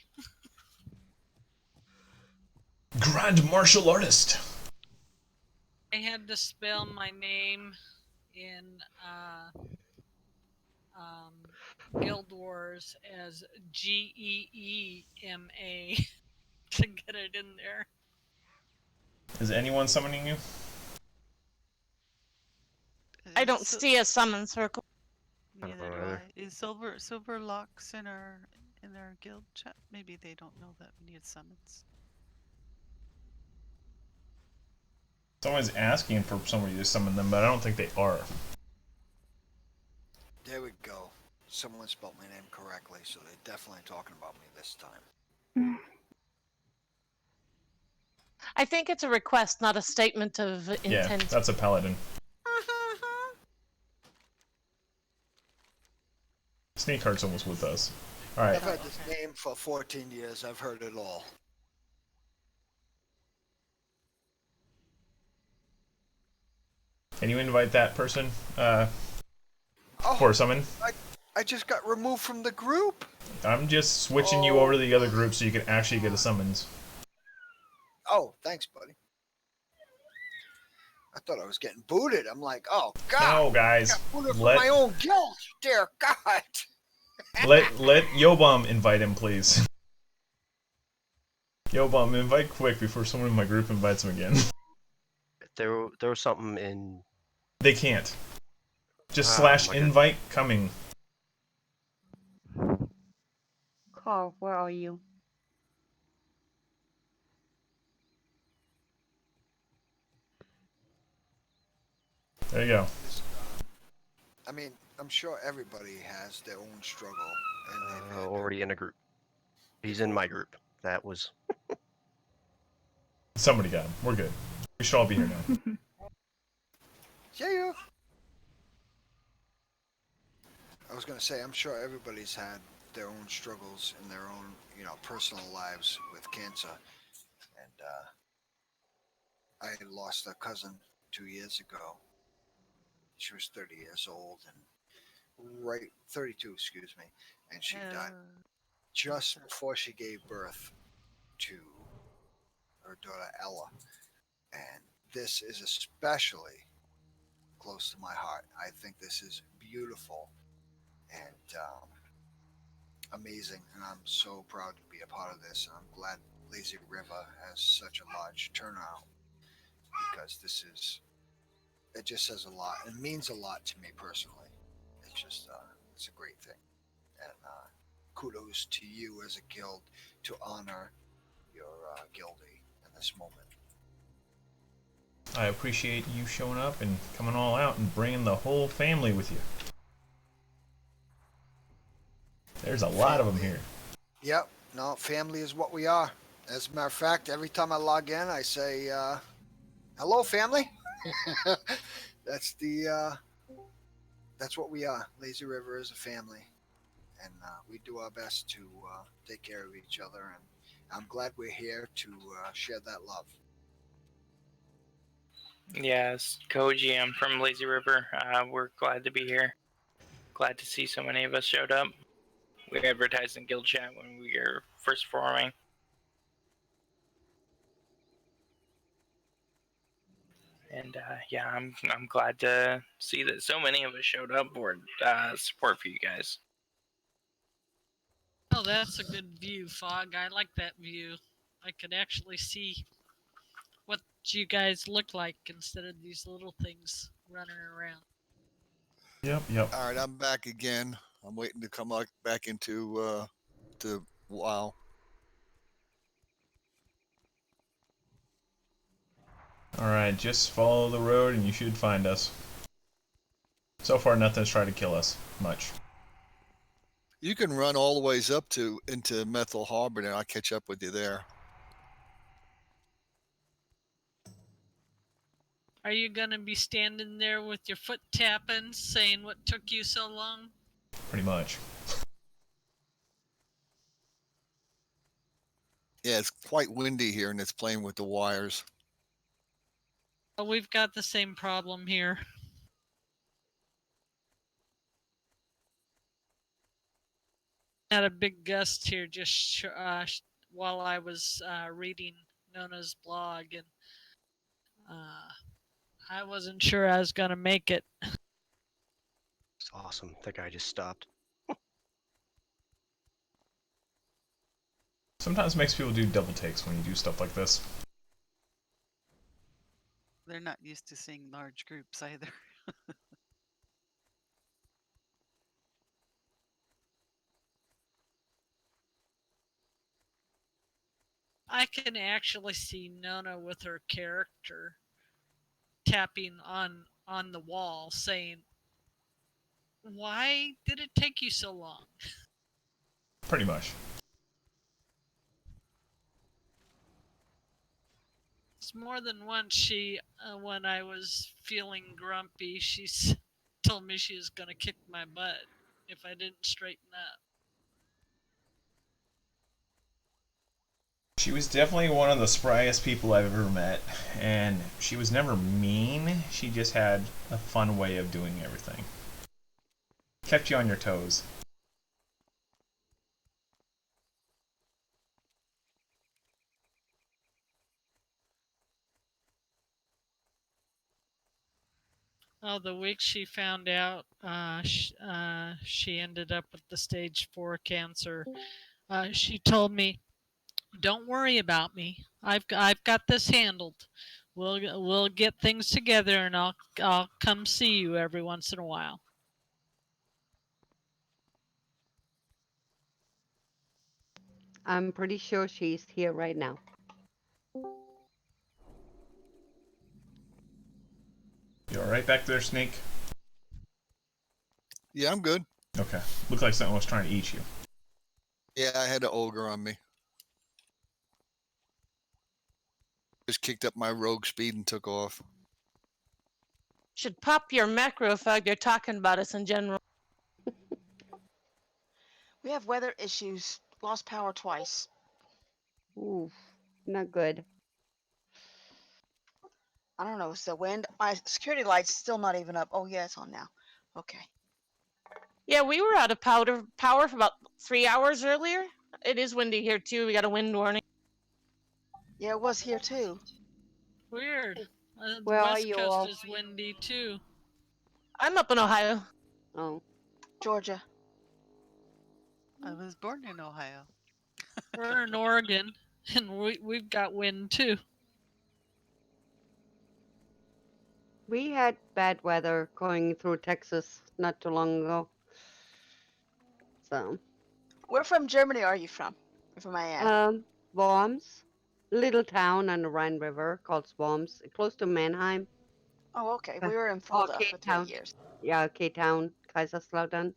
B: Grand martial artist.
A: I had to spell my name in Guild Wars as GEEMA to get it in there.
B: Is anyone summoning you?
G: I don't see a summon circle.
C: I don't
F: Neither
C: know
F: do I.
C: either.
F: Is Silver Locks in our guild chat? Maybe they don't know that we need summons.
B: Someone's asking for somebody to summon them, but I don't think they are.
I: There we go. Someone spelled my name correctly, so they're definitely talking about me this time.
G: I think it's a request, not a statement of
B: Yeah,
G: intent.
B: that's a paladin. Sneakheart's almost with us. Alright.
I: I've had this name for 14 years. I've heard it all.
B: Can you invite that person for a summon?
I: I just got removed from the group.
B: I'm just switching you over to the other group so you can actually get a summons.
I: Oh, thanks, buddy. I thought I was getting booted. I'm like, oh God.
B: No, guys.
I: I got booted from my own guild. Dear God.
B: let Yobum invite him, please. Yobum, invite quick before someone in my group invites him again.
C: There was something in.
B: They can't. Just
C: Oh,
B: slash invite coming.
E: Carl, where are you?
B: There you go.
I: I mean, I'm sure everybody has their own struggle, and they've had
C: Already in a group. He's in my group. That was.
B: Somebody got him. We're good. We should all be here now.
I: Yeah. I was gonna say, I'm sure everybody's had their own struggles in their own, personal lives with cancer, and I lost a cousin 2 years ago. She was 30 years old, and 32, excuse me, and she died just before she gave birth to her daughter Ella. And this is especially close to my heart. I think this is beautiful and amazing, and I'm so proud to be a part of this. And I'm glad Lazy River has such a large turnout, because it just says a lot. It means a lot to me personally. It's just it's a great thing, and kudos to you as a guild to honor your guildie in this moment.
B: I appreciate you showing up and coming all out and bringing the whole family with you. There's a lot of them here.
I: Yep. No, family is what we are. As a matter of fact, every time I log in, I say, "Hello, family." That's what we are. Lazy River is a family, and we do our best to take care of each other. And I'm glad we're here to share that love.
D: Yes, Koji, I'm from Lazy River. We're glad to be here. Glad to see so many of us showed up. We advertised in Guild Chat when we were first forming. And yeah, I'm glad to see that so many of us showed up for support for you guys.
A: Oh, that's a good view, Fog. I like that view. I could actually see what you guys look like instead of these little things running around.
B: Yep.
L: All right, I'm back again. I'm waiting to come back into to WoW.
B: Alright, just follow the road and you should find us. So far, nothing's tried to kill us. Much.
L: You can run all the ways up to into Methyl Harbor, and I'll catch up with you there.
A: Are you gonna be standing there with your foot tapping, saying what took you so long?
B: Pretty much.
L: Yeah, it's quite windy here, and it's playing with the wires.
A: Oh, we've got the same problem here. Had a big gust here just while I was reading Nona's blog, and I wasn't sure I was gonna make it.
C: It's awesome. That guy just stopped.
B: Sometimes it makes people do double takes when you do stuff like this.
F: They're not used to seeing large groups either.
A: I can actually see Nona with her character tapping on the wall, saying, "Why did it take you so long?"
B: Pretty much.
A: It's more than once she, when I was feeling grumpy, she told me she was gonna kick my butt if I didn't straighten up.
B: She was definitely one of the spryest people I've ever met, and she was never mean. She just had a fun way of doing everything. Kept you on your toes.
A: Oh, the week she found out she ended up with the stage 4 cancer, she told me, "Don't worry about me. I've got this handled. We'll get things together, and I'll come see you every once in a while."
E: I'm pretty sure she's here right now.
B: You alright back there, Snake?
L: Yeah, I'm good.
B: Okay. Looked like something was trying to eat you.
L: Yeah, I had an ogre on me. Just kicked up my rogue speed and took off.
G: Should pop your macrophage. You're talking about us in general.
M: We have weather issues. Lost power twice.
E: Ooh, not good.
M: I don't know. It's the wind. My security light's still not even up. Oh, yeah, it's on now. Okay.
G: Yeah, we were out of power for about 3 hours earlier. It is windy here too. We got a wind warning.
M: Yeah, it was here too.
A: Weird. The
E: Where are
A: West
E: you
A: Coast
E: all?
A: is windy too.
G: I'm up in Ohio.
E: Oh,
M: Georgia.
F: I was born in Ohio.
A: We're in Oregon, and we've got wind too.
E: we had bad weather going through Texas not too long ago. So,
M: Where from Germany are you from? If I may ask.
E: Worms, little town on the Rhine River called Worms, close to Mannheim.
M: Oh, okay. We were in
E: Oh,
M: Fulda for 3
E: K-Town.
M: years.
E: Yeah, K-Town, Kaiserslautern.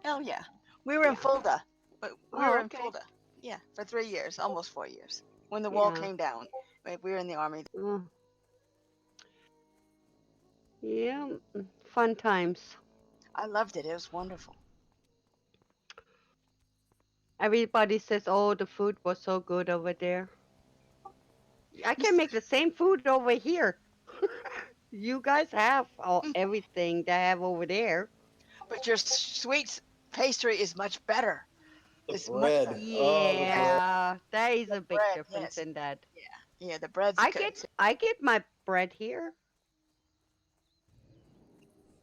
M: Oh, yeah. We were in Fulda. We
E: Oh,
M: were in
E: okay.
M: Fulda. Yeah, for 3 years, almost 4 years. When the wall
E: Yeah.
M: came down. We were in the army.
E: Oh. Yeah, fun times.
M: I loved it. It was wonderful.
E: Everybody says, "Oh, the food was so good over there." I can make the same food over here. You guys have everything they have over there.
M: But your sweet pastry is much better.
H: The bread. Oh, the bread.
E: Yeah, there is a big
M: bread,
E: difference
M: yes.
E: in that.
M: Yeah, the bread's
E: I
M: good.
E: get my bread here.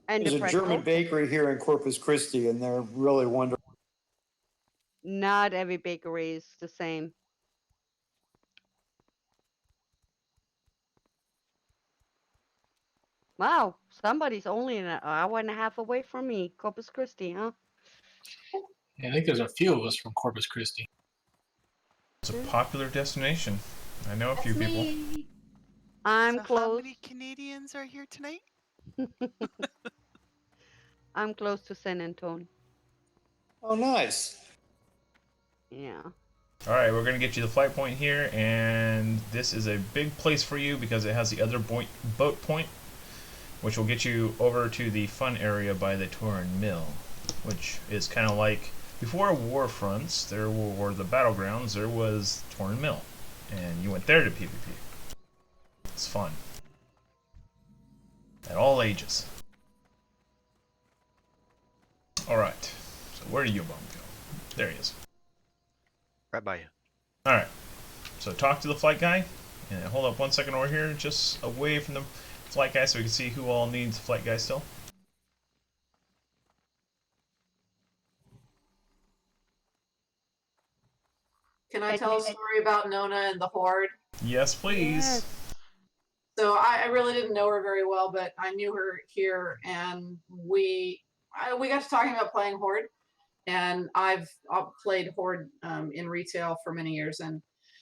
E: And
H: There's
E: the
H: a German
E: pretzels.
H: bakery here in Corpus Christi, and they're really wonderful.
E: Not every bakery is the same. Wow, somebody's only an hour and a half away from me. Corpus Christi, huh?
N: Yeah, I think there's a few of us from Corpus Christi.
B: It's a popular destination. I know a few people.
E: Me. I'm
F: So how
E: close.
F: many Canadians are here tonight?
E: I'm close to San Antonio.
H: Oh, nice.
E: Yeah.
B: All right, we're gonna get you the flight point here, and this is a big place for you because it has the other boat point, which will get you over to the fun area by the Turin Mill, which is kind of like before war fronts. There were the battlegrounds. There was Turin Mill, and you went there to PvP. It's fun at all ages. All right, so where do you bum go? There he is.
C: Right by you.
B: All right. So talk to the flight guy, and hold up 1 second over here, just away from the flight guy, so we can see who all needs the flight guy still.
O: Can I tell a story about Nona and the Horde?
B: Yes, please.
E: Yes.
O: So I really didn't know her very well, but I knew her here, and we got to talking about playing Horde, and I've played Horde in retail for many years, and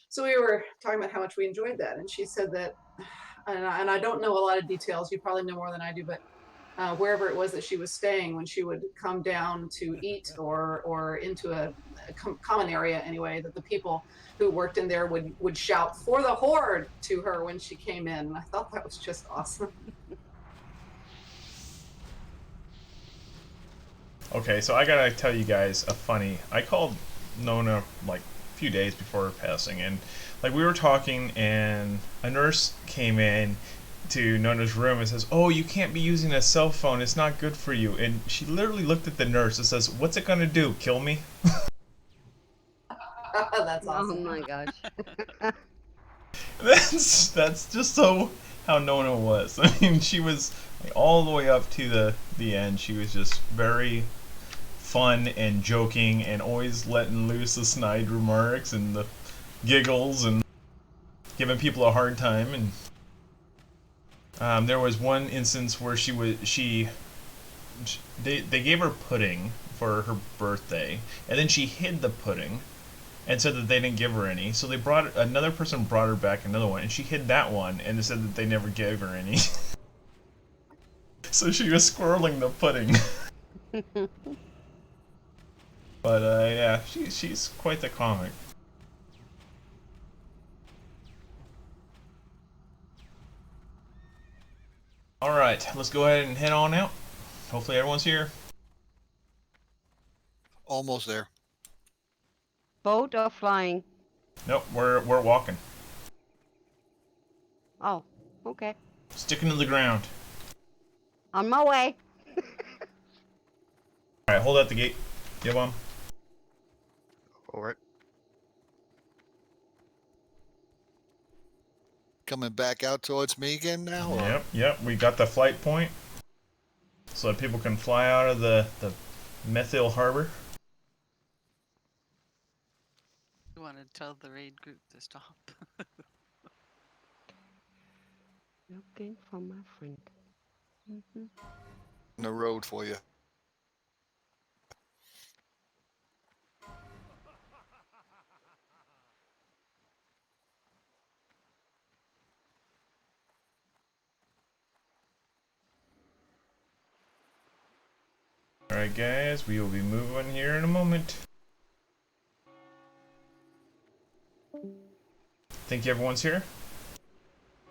O: so we were talking about how much we enjoyed that, and she said that, and I don't know a lot of details. You probably know more than I do, but wherever it was that she was staying, when she would come down to eat or into a common area anyway, that the people who worked in there would shout "for the Horde" to her when she came in. And I thought that was just awesome.
B: Okay, so I gotta tell you guys a funny. I called Nona like a few days before her passing, and like we were talking, and a nurse came in to Nona's room and says, "Oh, you can't be using a cell phone. It's not good for you." And she literally looked at the nurse and says, "What's it gonna do? Kill me?"
O: That's awesome.
E: Oh my gosh.
B: That's just so how Nona was. I mean, she was like, all the way up to the end. She was just very fun and joking and always letting loose the snide remarks and the giggles and giving people a hard time. And there was one instance where they gave her pudding for her birthday, and then she hid the pudding and said that they didn't give her any. So another person brought her back another one, and she hid that one and they said that they never gave her any. So she was squirreling the pudding. But yeah, she's quite the comic. Alright, let's go ahead and head on out. Hopefully everyone's here.
L: Almost there.
E: Boat or flying?
B: Nope, we're walking.
E: Oh, okay.
B: Sticking to the ground.
E: On my way.
B: Alright, hold out the gate. Yeah, Bomb.
C: Alright.
L: Coming back out towards me again now? Or?
B: Yep, we got the flight point. So that people can fly out of the Methyl Harbor.
F: You want to tell the raid group to stop.
E: Looking for my friend.
L: In the road for you.
B: Alright guys, we will be moving here in a moment. Think everyone's here?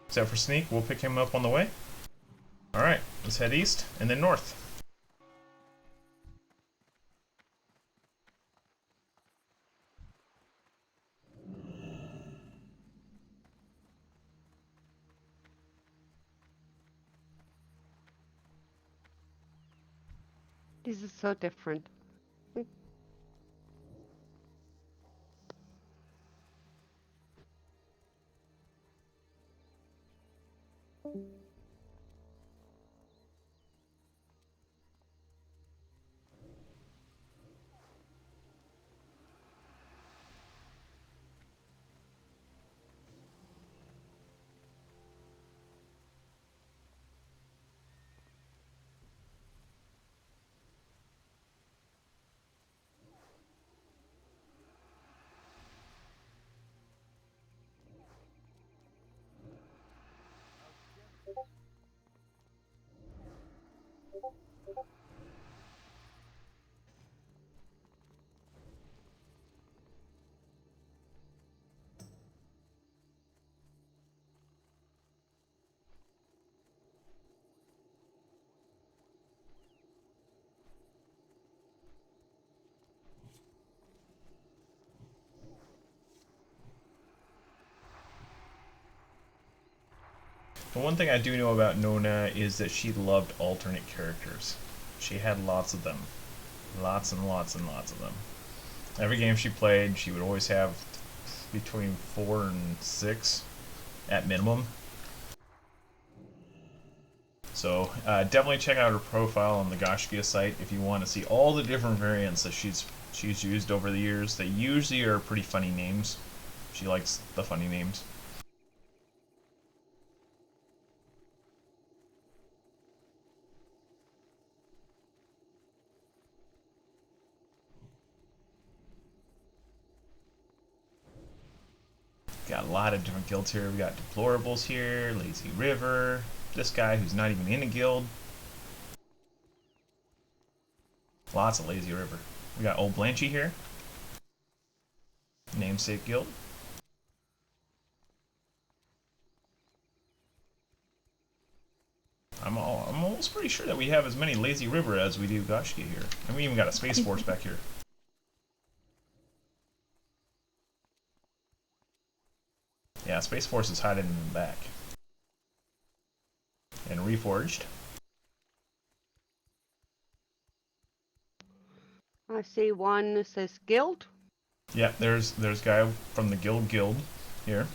B: Except for Sneak, we'll pick him up on the way. Alright, let's head east and then north.
E: This is so different.
B: The one thing I do know about Nona is that she loved alternate characters. She had lots of them. Lots and lots and lots of them. Every game she played, she would always have between 4 and 6 at minimum. So definitely check out her profile on the Gaiscioch site if you want to see all the different variants that she's used over the years. They usually are pretty funny names. She likes the funny names. Got a lot of different guilds here. We got Deplorables here, Lazy River, this guy who's not even in a guild. Lots of Lazy River. We got Old Blanchy here. Namesake guild. I'm almost pretty sure that we have as many Lazy River as we do Gaiscioch here. And we even got a Space Force back here. Yeah, Space Force is hiding in the back. And Reforged.
E: I see one that says guild.
B: Yeah, there's guy from the guild here.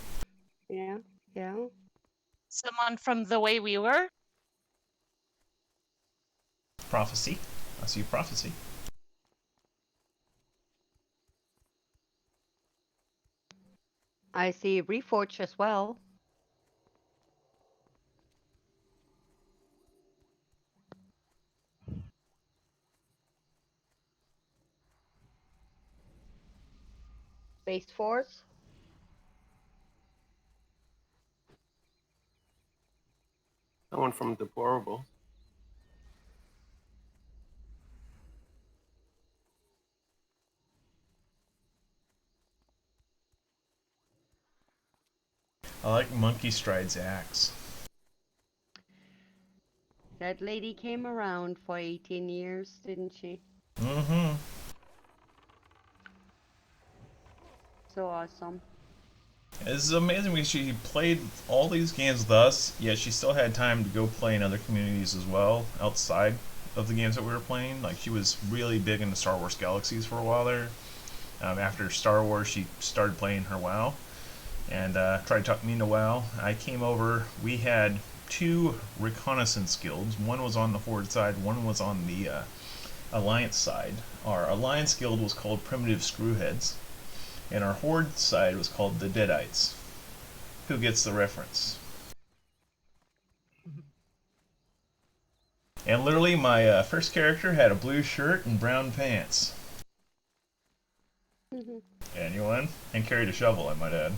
E: Yeah, yeah.
G: Someone from The Way We Were?
B: Prophecy. I see Prophecy.
E: I see Reforge as well. Space Force.
P: Someone from Deplorable.
B: I like Monkey Stride's axe.
E: That lady came around for 18 years, didn't she?
B: Mm-hmm.
E: So awesome.
B: This is amazing because she played all these games with us, yet she still had time to go play in other communities as well, outside of the games that we were playing. Like, she was really big into Star Wars Galaxies for a while there. After Star Wars, she started playing her WoW, and tried to talk me into WoW. I came over, we had 2 reconnaissance guilds. One was on the Horde side, one was on the Alliance side. Our Alliance guild was called Primitive Screwheads, and our Horde side was called the Deadites. Who gets the reference? And literally, my first character had a blue shirt and brown pants. Anyone? And carried a shovel, I might add.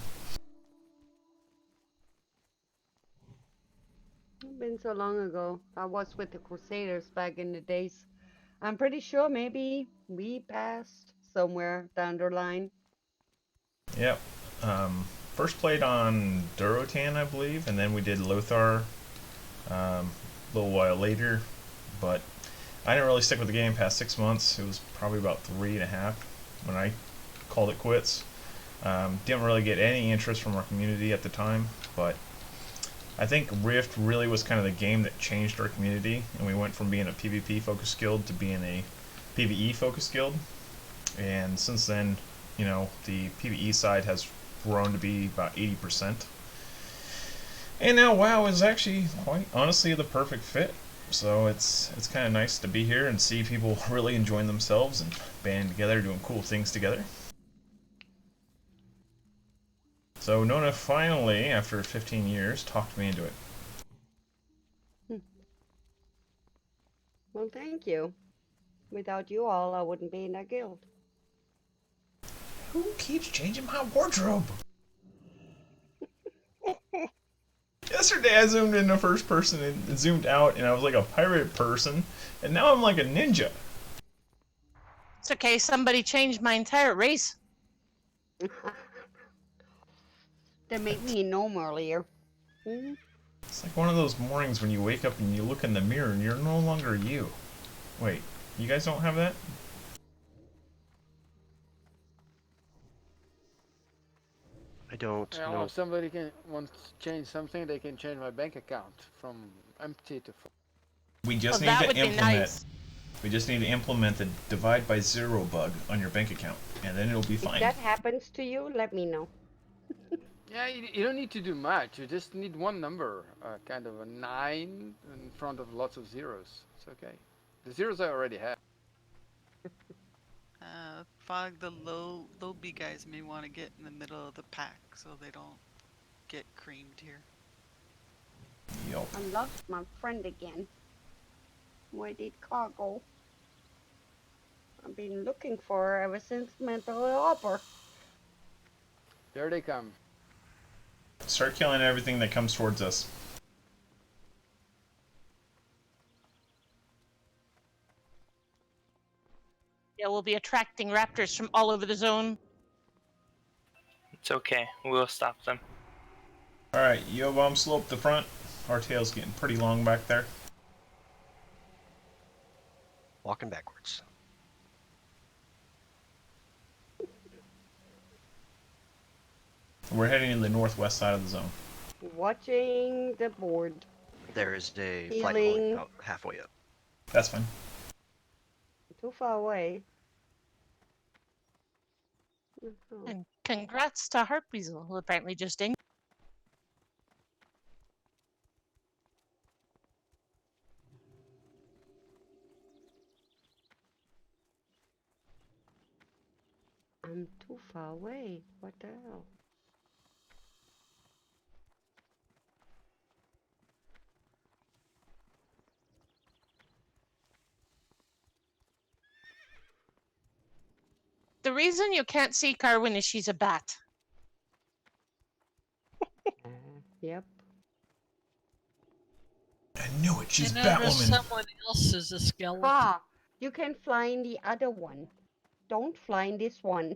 E: It's been so long ago. I was with the Crusaders back in the days. I'm pretty sure maybe we passed somewhere down the line.
B: Yep. First played on Durotan, I believe, and then we did Lothar a little while later. But I didn't really stick with the game past 6 months. It was probably about 3.5 when I called it quits. Didn't really get any interest from our community at the time, but I think Rift really was kind of the game that changed our community, and we went from being a PvP focused guild to being a PvE focused guild. And since then, you know, the PvE side has grown to be about 80%. And now WoW is actually, quite honestly, the perfect fit. So it's kind of nice to be here and see people really enjoying themselves and banding together, doing cool things together. So Nona finally, after 15 years, talked me into it.
E: Well, thank you. Without you all, I wouldn't be in that guild.
B: Who keeps changing my wardrobe? Yesterday I zoomed in the first person and zoomed out and I was like a pirate person, and now I'm like a ninja.
G: It's okay, somebody changed my entire race.
E: They made me a gnome earlier.
B: It's like one of those mornings when you wake up and you look in the mirror and you're no longer you. Wait, you guys don't have that?
C: I don't
K: Well,
C: know.
K: if somebody wants to change something, they can change my bank account from empty to full.
B: We just
G: Well,
B: need
G: that
B: to
G: would be
B: implement.
G: nice.
B: We just need to implement the divide by zero bug on your bank account, and then it'll be
E: If
B: fine.
E: that happens to you, let me know.
K: Yeah, you don't need to do much. You just need one number, kind of a 9 in front of lots of zeros. It's okay. The zeros I already have.
F: Fog, the low B guys may want to get in the middle of the pack so they don't get creamed here.
B: Yup.
E: I lost my friend again. Where did Car go? I've been looking for her ever since Mental Hopper.
K: There they come.
B: Start killing everything that comes towards us.
G: Yeah, we'll be attracting raptors from all over the zone.
D: It's okay. We'll stop them.
B: Alright, Yo-Bomb, slope the front. Our tail's getting pretty long back there.
C: Walking backwards.
B: We're heading in the northwest side of the zone.
E: Watching the board.
C: There is a flight point
E: Healing.
C: about halfway up.
B: That's fine.
E: Too far away.
G: And congrats to Harpweasel, who apparently just dinged.
E: I'm too far away. What the hell?
G: The reason you can't see Carwin is she's a bat.
E: Yep.
B: I knew it. She's
A: I noticed
B: Batwoman.
A: someone else is a skeleton.
E: Ah, you can fly in the other one. Don't fly in this one.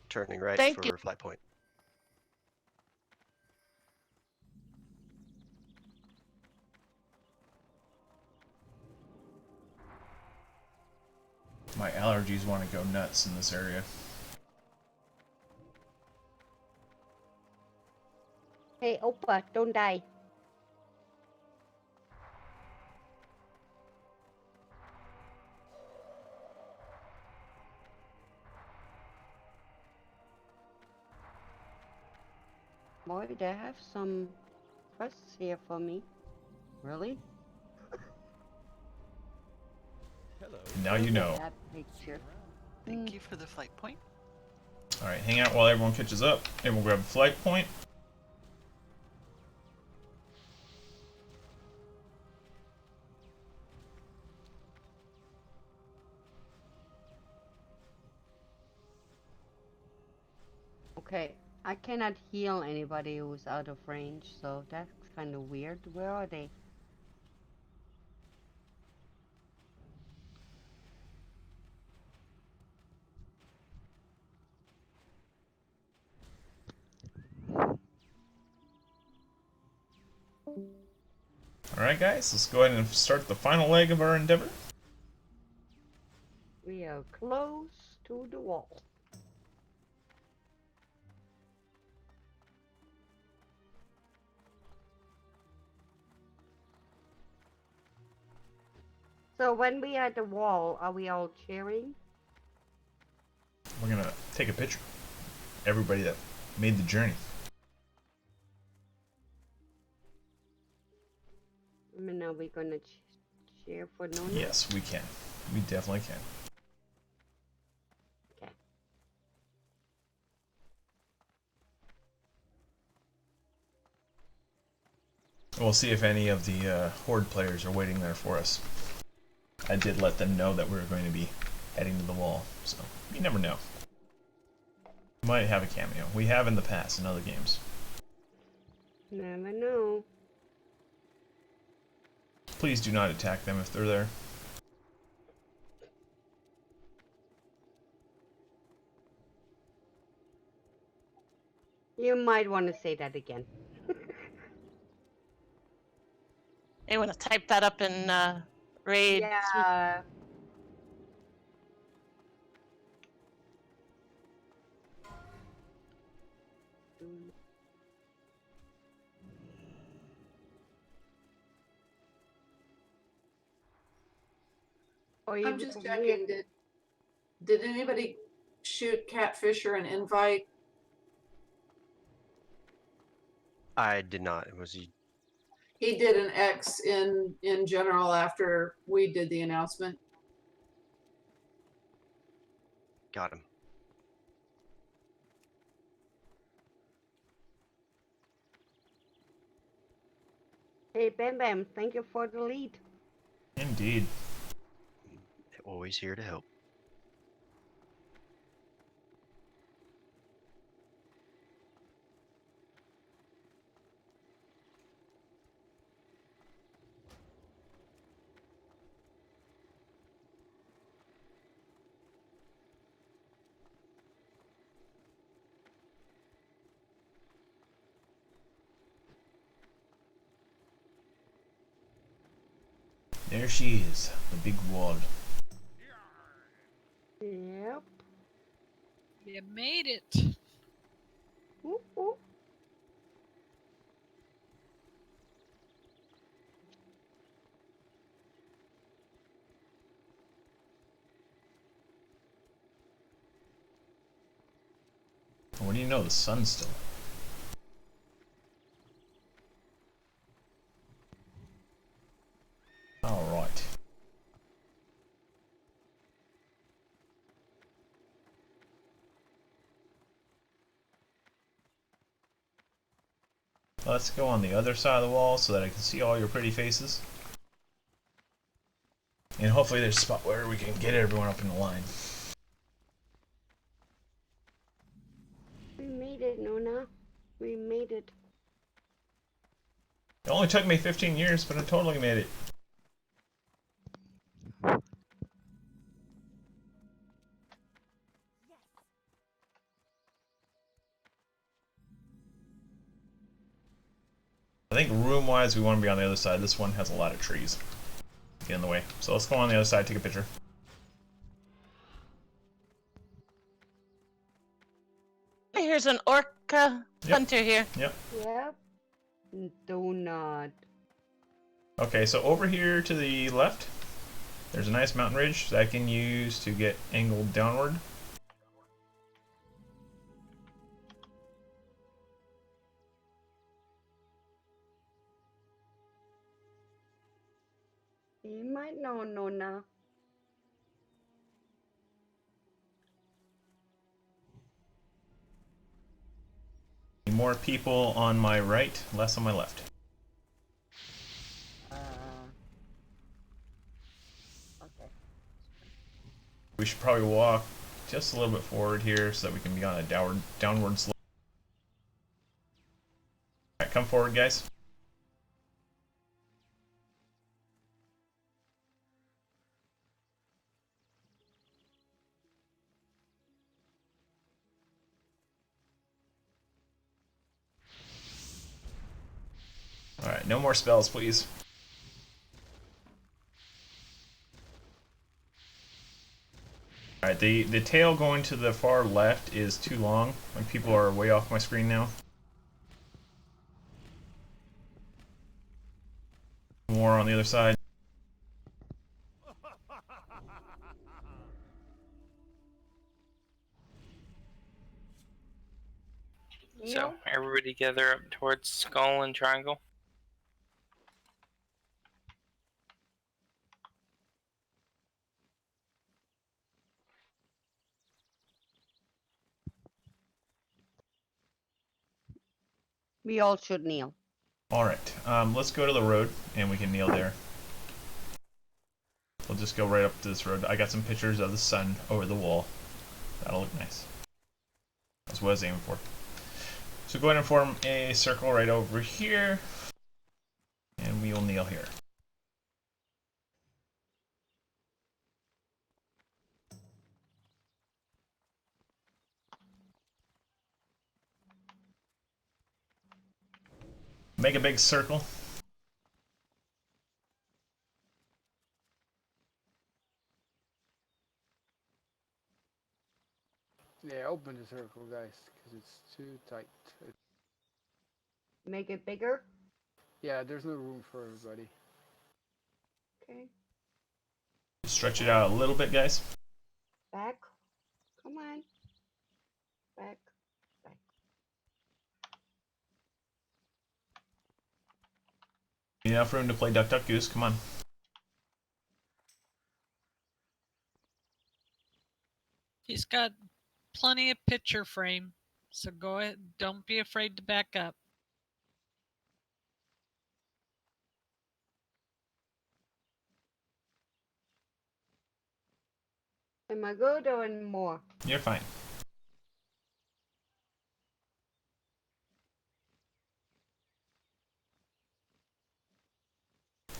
C: Turning right
G: Thank
C: for
G: you.
C: flight point.
B: My allergies want to go nuts in this area.
E: Hey, Oppa, don't die. Boy, they have some quests here for me. Really?
B: Now you know.
E: That picture.
F: Thank you for the flight point.
B: Alright, hang out while everyone catches up. Everyone grab a flight point.
E: Okay, I cannot heal anybody who's out of range, so that's kind of weird. Where are they?
B: Alright guys, let's go ahead and start the final leg of our endeavor.
E: We are close to the wall. So when we are at the wall, are we all cheering?
B: We're gonna take a picture. Everybody that made the journey.
E: I mean, are we gonna cheer for Nona?
B: Yes, we can. We definitely can.
E: Okay.
B: We'll see if any of the Horde players are waiting there for us. I did let them know that we were going to be heading to the wall, so you never know. We might have a cameo. We have in the past in other games.
E: Never know.
B: Please do not attack them if they're there.
E: You might want to say that again.
G: You want to type that up in Raid?
E: Yeah. Or
O: I'm
E: even
O: just
E: weird.
O: checking. Did anybody shoot Catfisher an invite?
C: I did not. It was
O: He did an X in general after we did the announcement.
C: got him.
E: Hey, Bam Bam, thank you for the lead.
B: Indeed.
C: Always here to help.
B: There she is, the big wall.
E: Yep.
A: You made it.
E: Ooh, ooh.
B: What do you know? The sun's still. All right. Let's go on the other side of the wall so that I can see all your pretty faces. And hopefully there's a spot where we can get everyone up in the line.
E: We made it, Nona. We made it.
B: It only took me 15 years, but I totally made it. I think room-wise, we want to be on the other side. This one has a lot of trees. Get in the way. So let's go on the other side, take a picture.
G: Here's an orca hunter here.
B: Yep.
E: Yep. Do not.
B: Okay, so over here to the left, there's a nice mountain ridge that I can use to get angled downward.
E: You might know, Nona.
B: More people on my right, less on my left.
E: Okay.
B: We should probably walk just a little bit forward here so that we can be on a downward slope. Alright, come forward, guys. Alright, no more spells, please. Alright, the tail going to the far left is too long. Like, people are way off my screen now. More on the other side.
D: So everybody gather up towards Skull and Triangle.
E: We all should kneel.
B: Alright, let's go to the road and we can kneel there. We'll just go right up to this road. I got some pictures of the sun over the wall. That'll look nice. That's what I was aiming for. So go ahead and form a circle right over here. And we will kneel here. Make a big circle.
K: Yeah, open the circle, guys, because it's too tight.
E: Make it bigger.
K: Yeah, there's no room for everybody.
E: Okay.
B: Stretch it out a little bit, guys.
E: Back. Come on. Back. Back.
B: Enough room to play Duck Duck Goose. Come on.
A: He's got plenty of picture frame, so go ahead. Don't be afraid to back up.
E: Am I good or any more?
B: You're fine.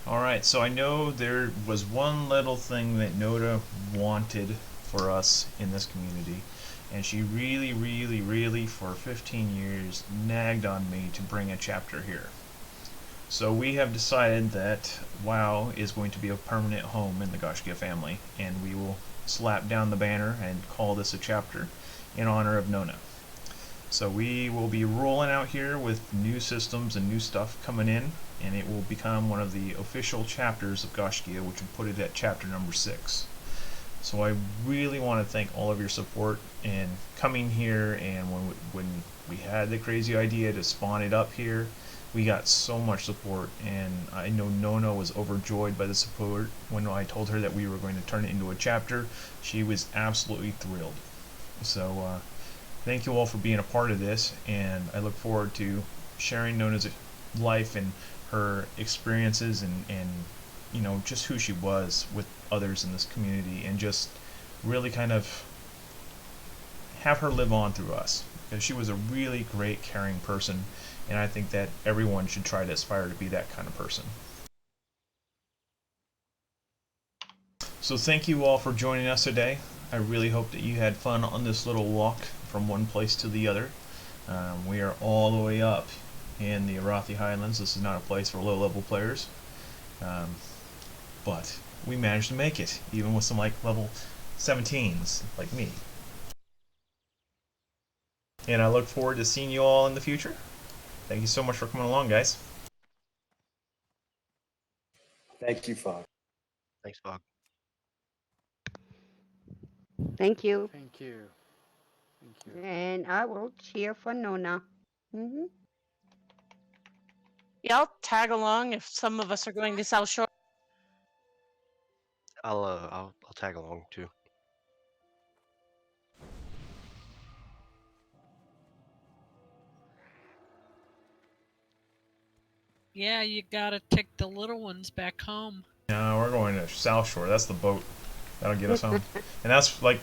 B: Alright, so I know there was one little thing that Nona wanted for us in this community, and she really, for 15 years, nagged on me to bring a chapter here. So we have decided that WoW is going to be a permanent home in the Gaiscioch family, and we will slap down the banner and call this a chapter in honor of Nona. So we will be rolling out here with new systems and new stuff coming in, and it will become one of the official chapters of Gaiscioch, which will put it at chapter number 6. So I really want to thank all of your support in coming here, and when we had the crazy idea to spawn it up here, we got so much support, and I know Nona was overjoyed by the support. When I told her that we were going to turn it into a chapter, she was absolutely thrilled. So thank you all for being a part of this, and I look forward to sharing Nona's life and her experiences and you know, just who she was with others in this community, and just really kind of have her live on through us, because she was a really great, caring person, and I think that everyone should try to aspire to be that kind of person. So thank you all for joining us today. I really hope that you had fun on this little walk from one place to the other. We are all the way up in the Arathi Highlands. This is not a place for low-level players, but we managed to make it, even with some like level 17s like me. And I look forward to seeing you all in the future. Thank you so much for coming along, guys.
H: Thank you, Fog.
C: Thanks, Fog.
E: Thank you.
K: Thank you. Thank you.
E: And I will cheer for Nona. Mm-hmm.
G: Yeah, I'll tag along if some of us are going to South Shore.
C: I'll tag along too.
A: Yeah, you gotta take the little ones back home.
B: No, we're going to South Shore. That's the boat. That'll get us home. And that's like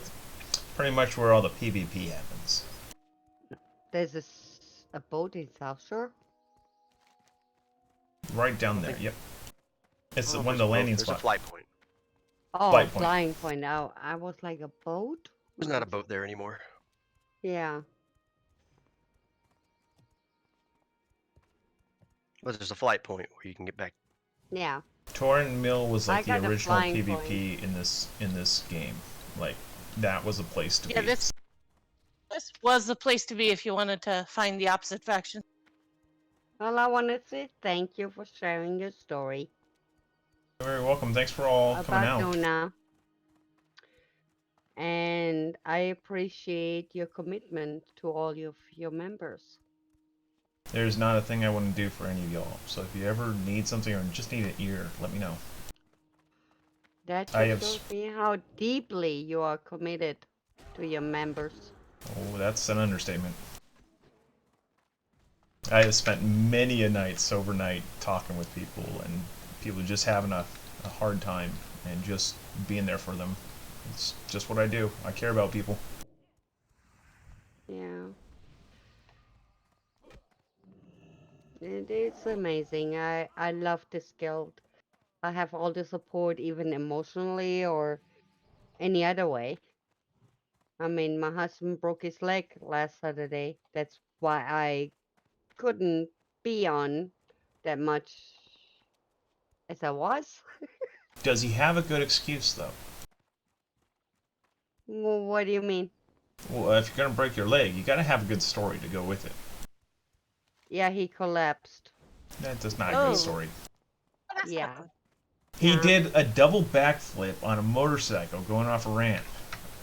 B: pretty much where all the PvP happens.
E: There's a boat in South Shore?
B: Right down there, yep. It's
C: Oh,
B: one of the landing
C: there's
B: spots.
C: a flight point.
E: Oh,
B: Flight point.
E: flying point. I was like, a boat?
C: There's not a boat there anymore.
E: Yeah.
C: But there's a flight point where you can get back.
E: Yeah.
B: Torrent Mill was like the
E: got a
B: original
E: flying
B: PvP in this game. Like that was the place to
G: Yeah,
B: be.
G: this was the place to be if you wanted to find the opposite faction.
E: Well, I want to say thank you for sharing your story
B: You're very welcome. Thanks for all coming
E: about
B: out.
E: Nona. And I appreciate your commitment to all of your members.
B: There's not a thing I wouldn't do for any of y'all. So if you ever need something or just need an ear, let me know.
E: That
B: I
E: just
B: have.
E: shows me how deeply you are committed to your members.
B: Oh, that's an understatement. I have spent many a nights overnight talking with people, and people just having a hard time, and just being there for them. It's just what I do. I care about people.
E: Yeah. It is amazing. I love this guild. I have all the support, even emotionally or any other way. I mean, my husband broke his leg last Saturday. That's why I couldn't be on that much as I was.
B: Does he have a good excuse though?
E: Well, what do you mean?
B: Well, if you're gonna break your leg, you gotta have a good story to go with it.
E: Yeah, he collapsed.
B: That's not a
J: Oh.
B: good story.
E: Yeah.
B: He
E: Yeah.
B: did a double backflip on a motorcycle going off a ramp.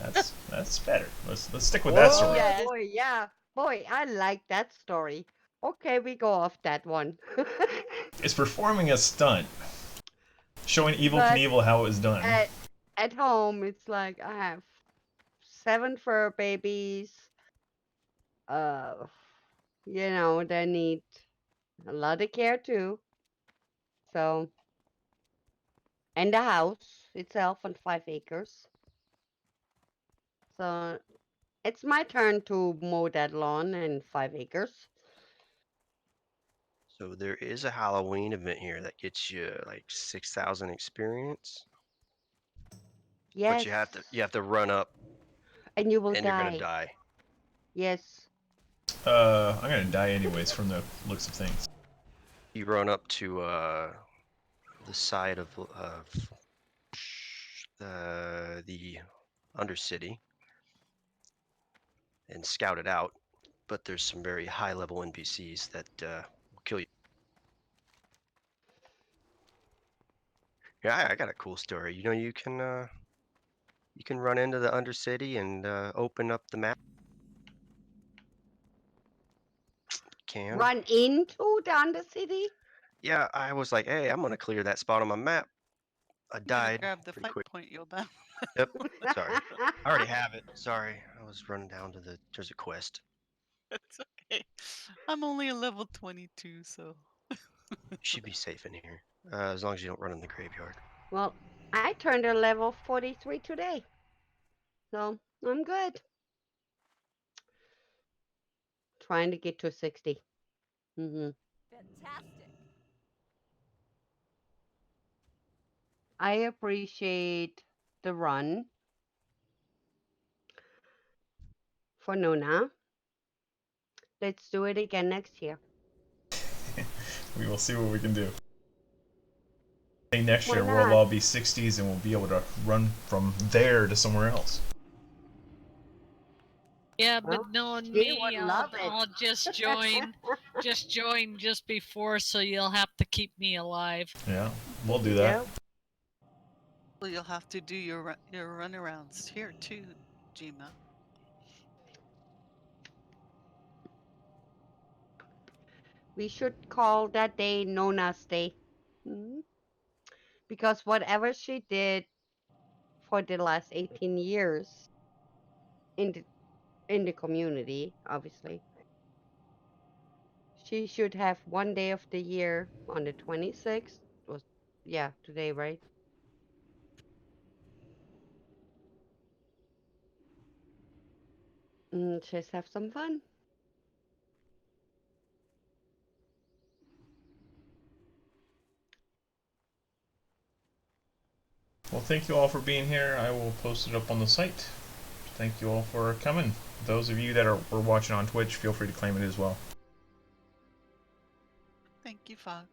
B: That's better. Let's stick with that story.
E: Oh, boy, yeah. Boy, I like that story. Okay, we go off that one.
B: It's performing a stunt, showing Evil
E: But
B: Knievel how it was done.
E: At home, it's like I have 7 fur babies. You know, they need a lot of care too. So, and the house itself on 5 acres. So, it's my turn to mow that lawn in 5 acres.
C: So there is a Halloween event here that gets you like 6,000 experience.
E: Yes.
C: But you have to run up,
E: and you will
C: and
E: die.
C: you're gonna die.
E: Yes.
B: I'm gonna die anyways from the looks of things.
C: You run up to the side of the Undercity and scout it out. But there's some very high-level NPCs that will kill you. Yeah, I got a cool story. You know, you can run into the Undercity and open up the map. Can
E: Run into the Undercity?
C: Yeah, I was like, hey, I'm gonna clear that spot on my map. I died
F: Grab the
C: pretty
F: fight
C: quick.
F: point, Yoba.
C: Yep. Sorry. I already have it. Sorry. I was running down to there's a quest.
F: It's okay. I'm only a level 22, so.
C: You should be safe in here. As long as you don't run in the graveyard.
E: Well, I turned a level 43 today. So, I'm good. Trying to get to 60.
Q: Fantastic.
E: I appreciate the run for Nona. Let's do it again next year.
B: We will see what we can do. I think next
E: Why
B: year
E: not?
B: we'll all be 60s and we'll be able to run from there to somewhere else.
A: Yeah,
E: Well,
A: but knowing
E: she
A: me,
E: would
A: I'll,
E: love it.
A: I'll just join just before, so you'll have to keep me alive.
B: Yeah, we'll do that.
E: Yep.
F: Well, you'll have to do your runarounds here too, Jima.
E: We should call that day Nona's Day. Mhm. Because whatever she did for the last 18 years in the community, obviously, she should have one day of the year on the 26th. Was yeah, today, right? Just have some fun.
B: Well, thank you all for being here. I will post it up on the site. Thank you all for coming. Those of you that were watching on Twitch, feel free to claim it as well.
F: Thank you, Fog.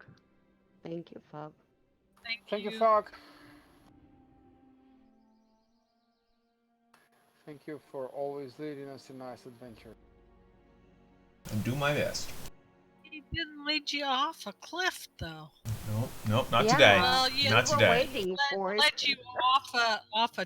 E: Thank you, Fog.
K: Thank you, Fog. Thank you for always leading us in nice adventure.
B: And do my best.
A: He didn't lead you off a cliff, though.
B: Nope, not
E: Yeah.
B: today.
A: Well, you
B: Not
A: were
B: today.
E: Waiting for it.
A: let you off a